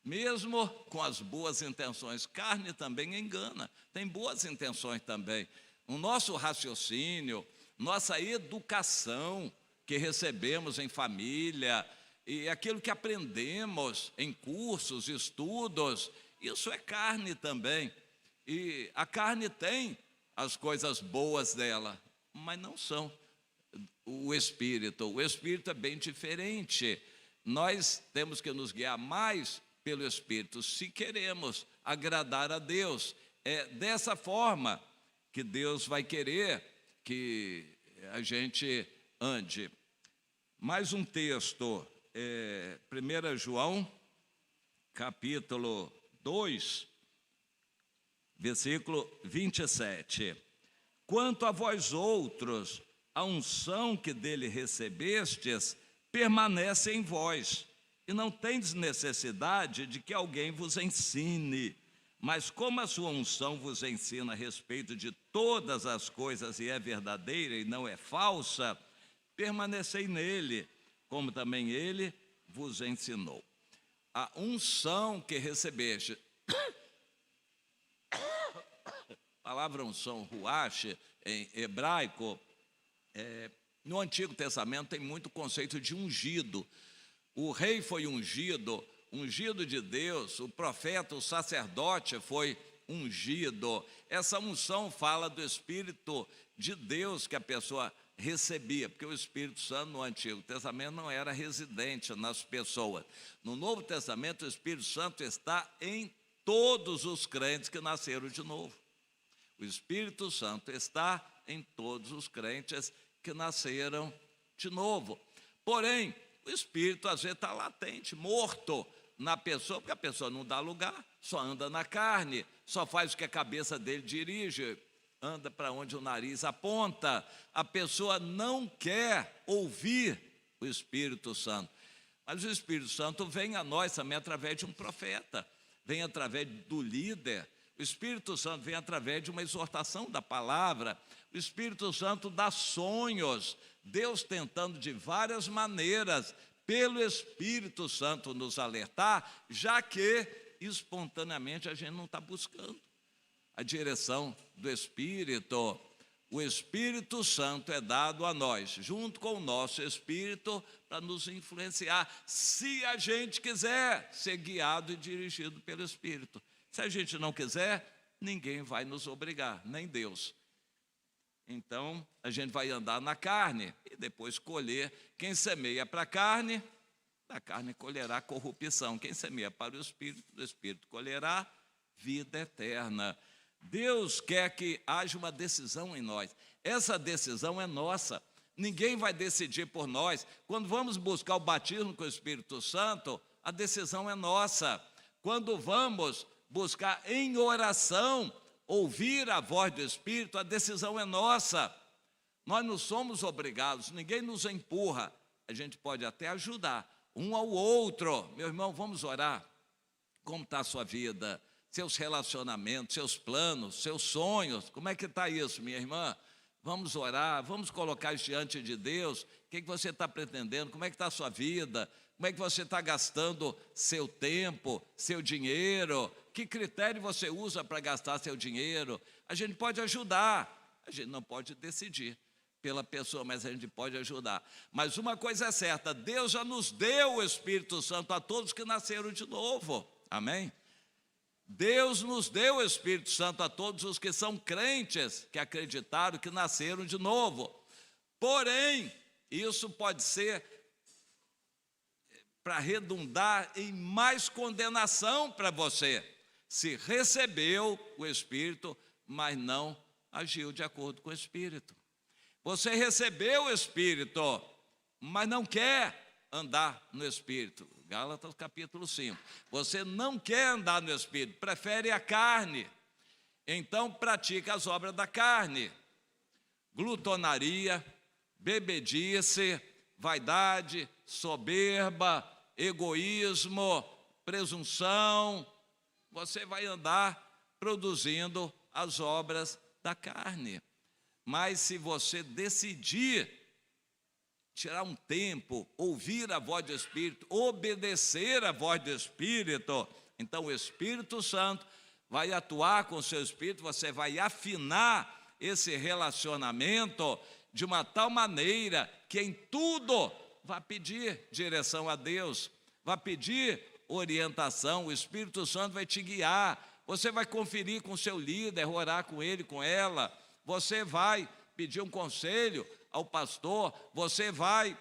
Mesmo com as boas intenções, carne também engana, tem boas intenções também. O nosso raciocínio, nossa educação que recebemos em família, e aquilo que aprendemos em cursos, estudos, isso é carne também. E a carne tem as coisas boas dela, mas não são o Espírito. O Espírito é bem diferente. Nós temos que nos guiar mais pelo Espírito, se queremos agradar a Deus. É dessa forma que Deus vai querer que a gente ande. Mais um texto, 1 João, capítulo 2, versículo 27. Quanto a vós outros, a unção que dele recebestes permanece em vós, e não tendes necessidade de que alguém vos ensine. Mas como a sua unção vos ensina a respeito de todas as coisas e é verdadeira e não é falsa, permanecei nele, como também ele vos ensinou. A unção que recebeste, a palavra unção, ruach, em hebraico, no Antigo Testamento tem muito conceito de ungido. O rei foi ungido de Deus, o profeta, o sacerdote foi ungido. Essa unção fala do Espírito de Deus que a pessoa recebia, porque o Espírito Santo no Antigo Testamento não era residente nas pessoas. No Novo Testamento, o Espírito Santo está em todos os crentes que nasceram de novo. O Espírito Santo está em todos os crentes que nasceram de novo. Porém, o Espírito às vezes está latente, morto na pessoa, porque a pessoa não dá lugar, só anda na carne, só faz o que a cabeça dele dirige, anda para onde o nariz aponta. A pessoa não quer ouvir o Espírito Santo. Mas o Espírito Santo vem a nós também através de um profeta, vem através do líder. O Espírito Santo vem através de uma exortação da palavra. O Espírito Santo dá sonhos. Deus tentando de várias maneiras, pelo Espírito Santo, nos alertar, já que espontaneamente a gente não está buscando a direção do Espírito. O Espírito Santo é dado a nós, junto com o nosso Espírito, para nos influenciar, se a gente quiser ser guiado e dirigido pelo Espírito. Se a gente não quiser, ninguém vai nos obrigar, nem Deus. Então, a gente vai andar na carne e depois colher. Quem semeia para a carne, da carne colherá corrupção. Quem semeia para o Espírito, do Espírito colherá vida eterna. Deus quer que haja uma decisão em nós. Essa decisão é nossa. Ninguém vai decidir por nós. Quando vamos buscar o batismo com o Espírito Santo, a decisão é nossa. Quando vamos buscar em oração, ouvir a voz do Espírito, a decisão é nossa. Nós não somos obrigados, ninguém nos empurra. A gente pode até ajudar um ao outro. Meu irmão, vamos orar. Como está a sua vida? Seus relacionamentos, seus planos, seus sonhos. Como é que está isso, minha irmã? Vamos orar, vamos colocar isso diante de Deus. O que você está pretendendo? Como é que está a sua vida? Como é que você está gastando seu tempo, seu dinheiro? Que critério você usa para gastar seu dinheiro? A gente pode ajudar, a gente não pode decidir pela pessoa, mas a gente pode ajudar. Mas uma coisa é certa, Deus já nos deu o Espírito Santo a todos que nasceram de novo. Amém? Deus nos deu o Espírito Santo a todos os que são crentes, que acreditaram, que nasceram de novo. Porém, isso pode ser para redundar em mais condenação para você, se recebeu o Espírito, mas não agiu de acordo com o Espírito. Você recebeu o Espírito, mas não quer andar no Espírito. Gálatas capítulo 5. Você não quer andar no Espírito, prefere a carne. Então pratica as obras da carne. Glutonaria, bebedice, vaidade, soberba, egoísmo, presunção. Você vai andar produzindo as obras da carne. Mas se você decidir tirar um tempo, ouvir a voz do Espírito, obedecer a voz do Espírito, então o Espírito Santo vai atuar com o seu Espírito, você vai afinar esse relacionamento de uma tal maneira que em tudo vai pedir direção a Deus, vai pedir orientação, o Espírito Santo vai te guiar, você vai conferir com o seu líder, orar com ele, com ela, você vai pedir um conselho ao pastor, você vai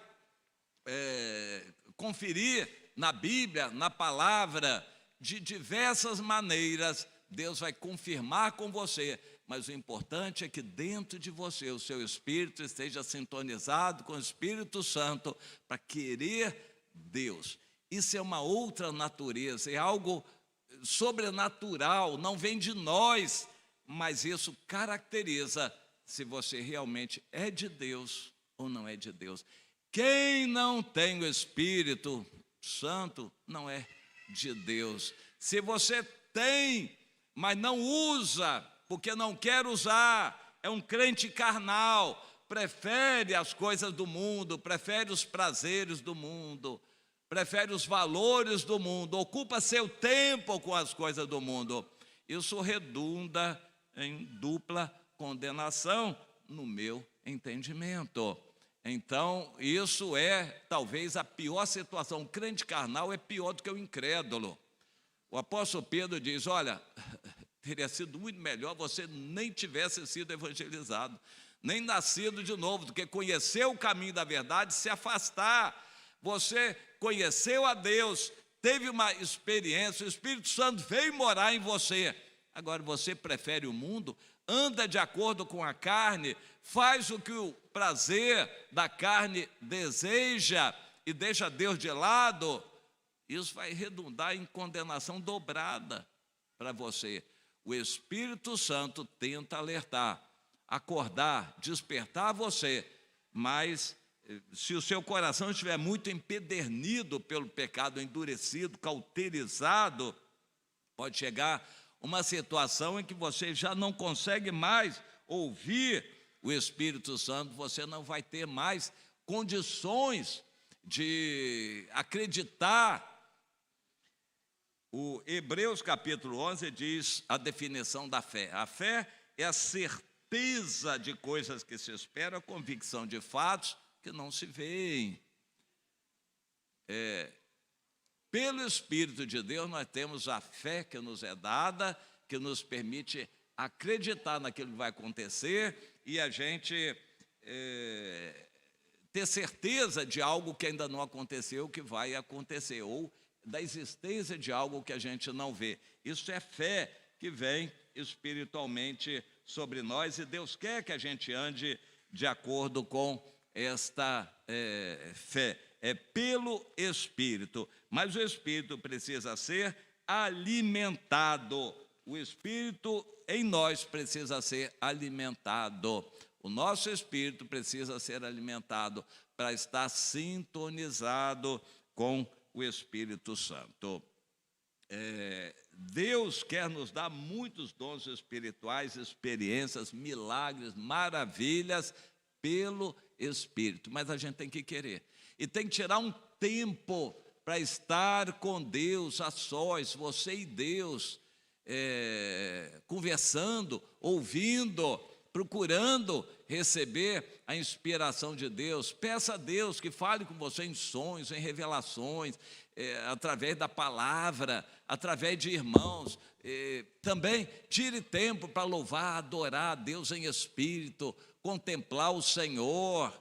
conferir na Bíblia, na palavra, de diversas maneiras, Deus vai confirmar com você, mas o importante é que dentro de você, o seu espírito esteja sintonizado com o Espírito Santo para querer Deus. Isso é uma outra natureza, é algo sobrenatural, não vem de nós, mas isso caracteriza se você realmente é de Deus ou não é de Deus. Quem não tem o Espírito Santo não é de Deus. Se você tem, mas não usa, porque não quer usar, é um crente carnal, prefere as coisas do mundo, prefere os prazeres do mundo, prefere os valores do mundo, ocupa seu tempo com as coisas do mundo. Isso redunda em dupla condenação no meu entendimento. Então, isso é talvez a pior situação. O crente carnal é pior do que o incrédulo. O apóstolo Pedro diz, olha, teria sido muito melhor você nem tivesse sido evangelizado, nem nascido de novo, do que conhecer o caminho da verdade e se afastar. Você conheceu a Deus, teve uma experiência, o Espírito Santo veio morar em você. Agora você prefere o mundo, anda de acordo com a carne, faz o que o prazer da carne deseja e deixa Deus de lado. Isso vai redundar em condenação dobrada para você. O Espírito Santo tenta alertar, acordar, despertar você, mas se o seu coração estiver muito empedernido pelo pecado, endurecido, cauterizado, pode chegar uma situação em que você já não consegue mais ouvir o Espírito Santo, você não vai ter mais condições de acreditar. O Hebreus capítulo 11 diz a definição da fé. A fé é a certeza de coisas que se esperam, a convicção de fatos que não se veem. Pelo Espírito de Deus nós temos a fé que nos é dada, que nos permite acreditar naquilo que vai acontecer e a gente ter certeza de algo que ainda não aconteceu, que vai acontecer, ou da existência de algo que a gente não vê. Isso é fé que vem espiritualmente sobre nós e Deus quer que a gente ande de acordo com esta fé. É pelo Espírito, mas o Espírito precisa ser alimentado. O Espírito em nós precisa ser alimentado. O nosso espírito precisa ser alimentado para estar sintonizado com o Espírito Santo. Deus quer nos dar muitos dons espirituais, experiências, milagres, maravilhas pelo Espírito, mas a gente tem que querer e tem que tirar um tempo para estar com Deus a sós, você e Deus, conversando, ouvindo, procurando receber a inspiração de Deus. Peça a Deus que fale com você em sonhos, em revelações, através da palavra, através de irmãos. Também tire tempo para louvar, adorar a Deus em espírito, contemplar o Senhor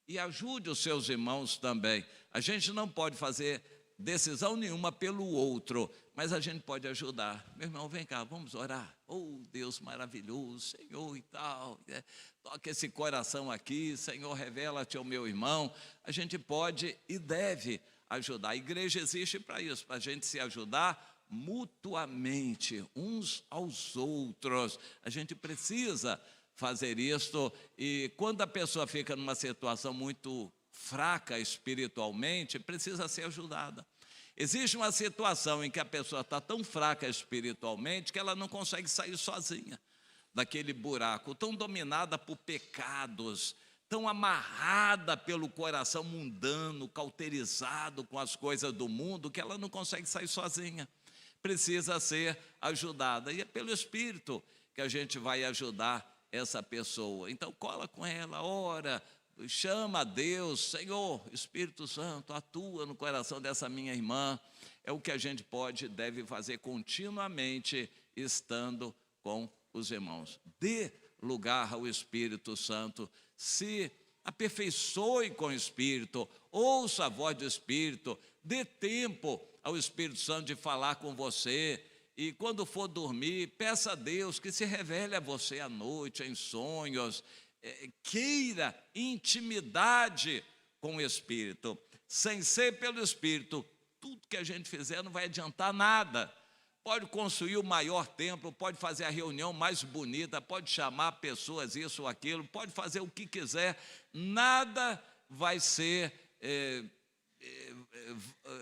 e ajude os seus irmãos também. A gente não pode fazer decisão nenhuma pelo outro, mas a gente pode ajudar. Meu irmão, vem cá, vamos orar. Oh, Deus maravilhoso, Senhor e tal, toca esse coração aqui, Senhor, revela-te ao meu irmão. A gente pode e deve ajudar. A igreja existe para isso, para a gente se ajudar mutuamente, uns aos outros. A gente precisa fazer isso, e quando a pessoa fica numa situação muito fraca espiritualmente, precisa ser ajudada. Existe uma situação em que a pessoa está tão fraca espiritualmente que ela não consegue sair sozinha daquele buraco, tão dominada por pecados, tão amarrada pelo coração mundano, cauterizado com as coisas do mundo, que ela não consegue sair sozinha. Precisa ser ajudada, e é pelo Espírito que a gente vai ajudar essa pessoa. Então cola com ela, ora, chama a Deus, Senhor, Espírito Santo, atua no coração dessa minha irmã. É o que a gente pode e deve fazer continuamente, estando com os irmãos. Dê lugar ao Espírito Santo, se aperfeiçoe com o Espírito, ouça a voz do Espírito, dê tempo ao Espírito Santo de falar com você. E quando for dormir, peça a Deus que se revele a você à noite, em sonhos. Queira intimidade com o Espírito. Sem ser pelo Espírito, tudo que a gente fizer não vai adiantar nada. Pode construir o maior templo, pode fazer a reunião mais bonita, pode chamar pessoas, isso ou aquilo, pode fazer o que quiser, nada vai ser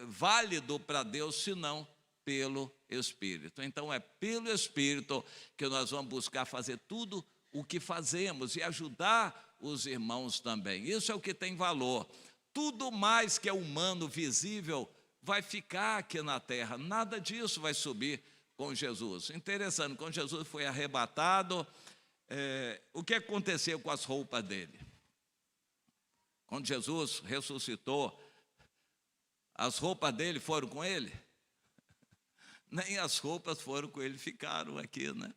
válido para Deus senão pelo Espírito. Então é pelo Espírito que nós vamos buscar fazer tudo o que fazemos e ajudar os irmãos também. Isso é o que tem valor. Tudo mais que é humano, visível, vai ficar aqui na terra. Nada disso vai subir com Jesus. Interessante, quando Jesus foi arrebatado, o que aconteceu com as roupas dele? Quando Jesus ressuscitou, as roupas dele foram com ele? Nem as roupas foram com ele, ficaram aqui, né?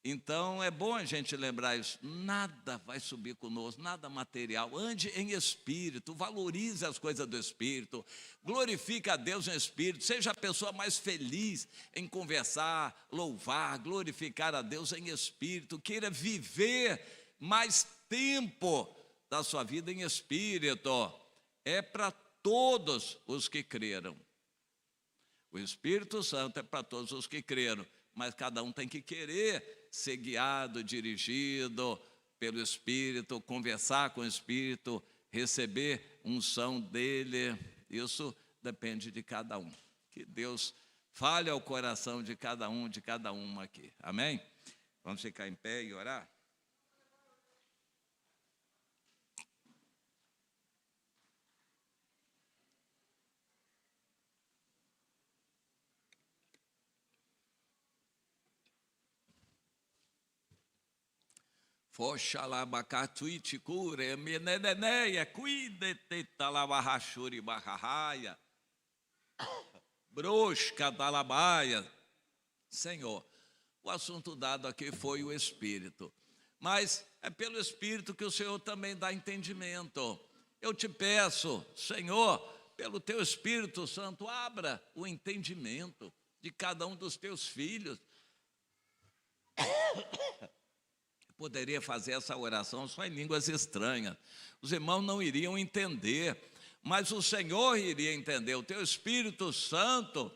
Então, é bom a gente lembrar isso. Nada vai subir conosco, nada material. Ande em espírito, valorize as coisas do espírito, glorifique a Deus em espírito, seja a pessoa mais feliz em conversar, louvar, glorificar a Deus em espírito. Queira viver mais tempo da sua vida em espírito. É para todos os que creram. O Espírito Santo é para todos os que creram, mas cada um tem que querer ser guiado, dirigido pelo Espírito, conversar com o Espírito, receber unção dele. Isso depende de cada um. Que Deus fale ao coração de cada uma aqui. Amém? Vamos ficar em pé e orar? Foxalabacatuiti cure, meneneneia, cuidete talabarrachuri barraia, brosca talabaia. Senhor, o assunto dado aqui foi o Espírito, mas é pelo Espírito que o Senhor também dá entendimento. Eu te peço, Senhor, pelo teu Espírito Santo, abra o entendimento de cada um dos teus filhos. Poderia fazer essa oração só em línguas estranhas. Os irmãos não iriam entender, mas o Senhor iria entender. O teu Espírito Santo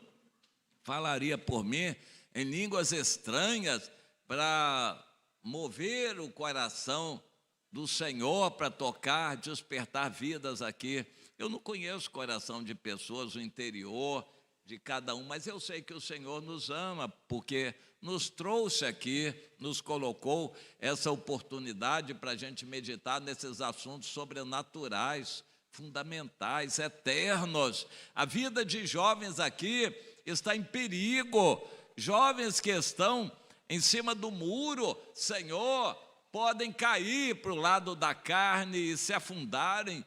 falaria por mim em línguas estranhas para mover o coração do Senhor, para tocar, despertar vidas aqui. Eu não conheço o coração de pessoas, o interior de cada um, mas eu sei que o Senhor nos ama, porque nos trouxe aqui, nos colocou essa oportunidade para a gente meditar nesses assuntos sobrenaturais, fundamentais, eternos. A vida de jovens aqui está em perigo, jovens que estão em cima do muro, Senhor, podem cair para o lado da carne e se afundarem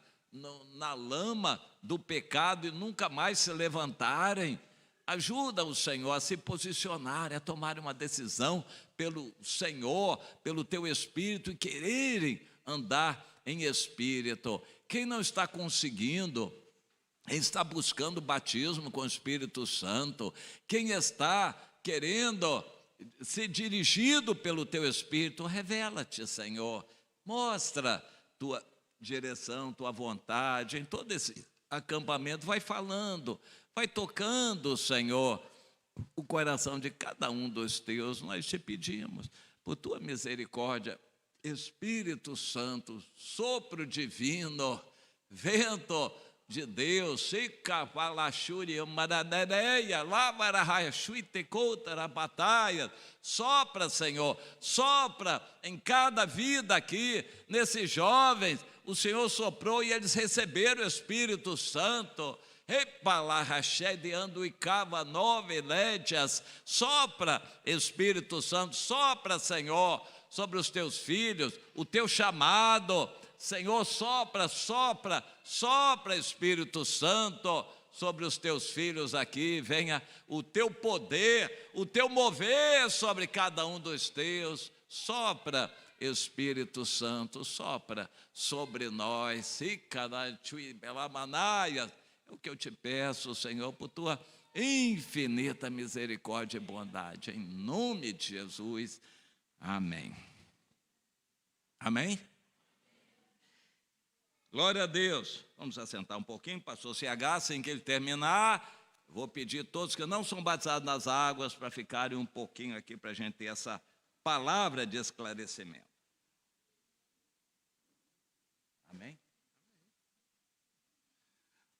na lama do pecado e nunca mais se levantarem. Ajuda o Senhor a se posicionar, a tomar uma decisão pelo Senhor, pelo teu Espírito e quererem andar em Espírito. Quem não está conseguindo, está buscando o batismo com o Espírito Santo. Quem está querendo ser dirigido pelo teu Espírito, revela-te, Senhor. Mostra tua direção, tua vontade em todo esse acampamento. Vai falando, vai tocando, Senhor, o coração de cada um dos teus. Nós te pedimos, por tua misericórdia, Espírito Santo, sopro divino, vento de Deus, sopra, Senhor, sopra em cada vida aqui, nesses jovens. O Senhor soprou e eles receberam o Espírito Santo. Sopra, Espírito Santo, sopra, Senhor, sobre os teus filhos, o teu chamado. Senhor, sopra, sopra, sopra, Espírito Santo, sobre os teus filhos aqui. Venha o teu poder, o teu mover sobre cada um dos teus. Sopra, Espírito Santo, sopra sobre nós. É o que eu te peço, Senhor, por tua infinita misericórdia e bondade. Em nome de Jesus, amém. Amém? Glória a Deus. Vamos assentar um pouquinho, pastor CH, assim que ele terminar, vou pedir a todos que não são batizados nas águas para ficarem um pouquinho aqui para a gente ter essa palavra de esclarecimento. Amém?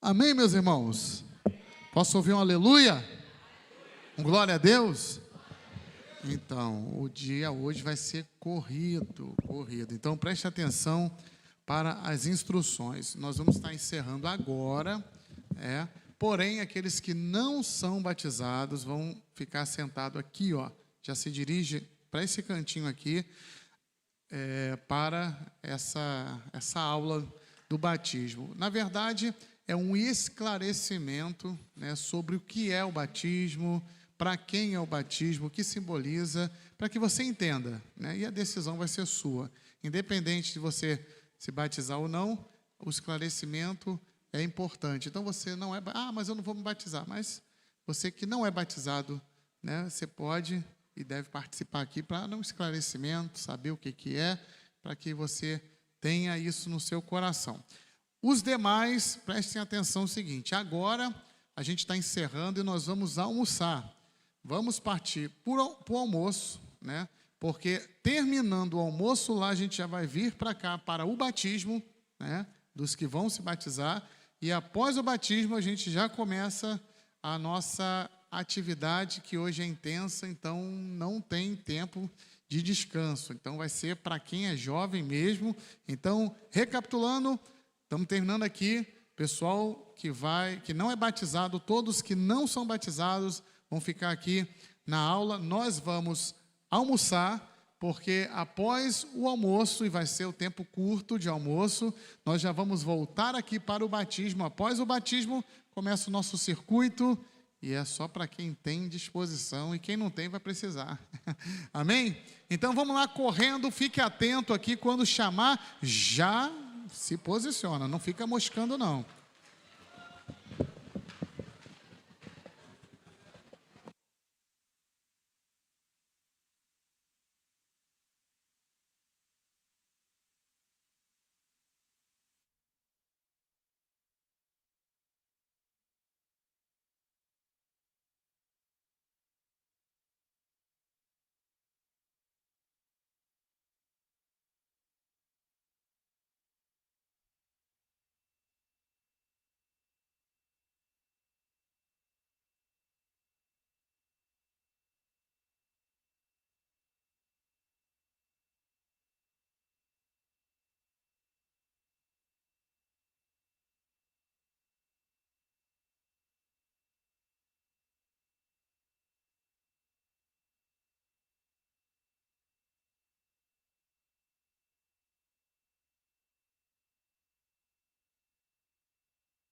Amém, meus irmãos? Posso ouvir um aleluia? Um glória a Deus? Então, o dia hoje vai ser corrido. Então, preste atenção para as instruções. Nós vamos estar encerrando agora, porém, aqueles que não são batizados vão ficar sentados aqui, ó. Já se dirige para esse cantinho aqui, para essa aula do batismo. Na verdade, é um esclarecimento, né, sobre o que é o batismo, para quem é o batismo, o que simboliza, para que você entenda, né, e a decisão vai ser sua. Independente de você se batizar ou não, o esclarecimento é importante. Então, você não é... mas eu não vou me batizar. Mas você que não é batizado, né, você pode e deve participar aqui para dar um esclarecimento, saber o que é, para que você tenha isso no seu coração. Os demais, prestem atenção no seguinte, agora a gente está encerrando e nós vamos almoçar. Vamos partir para o almoço, né? Porque terminando o almoço lá, a gente já vai vir para cá para o batismo, né, dos que vão se batizar, e após o batismo a gente já começa a nossa atividade, que hoje é intensa, então não tem tempo de descanso. Então vai ser para quem é jovem mesmo. Então, recapitulando, estamos terminando aqui. Pessoal que não é batizado, todos que não são batizados vão ficar aqui na aula. Nós vamos almoçar, porque após o almoço, e vai ser o tempo curto de almoço, nós já vamos voltar aqui para o batismo. Após o batismo, começa o nosso circuito, e é só para quem tem disposição, e quem não tem vai precisar. Amém? Então vamos lá correndo, fique atento aqui, quando chamar, já se posiciona, não fica moscando não.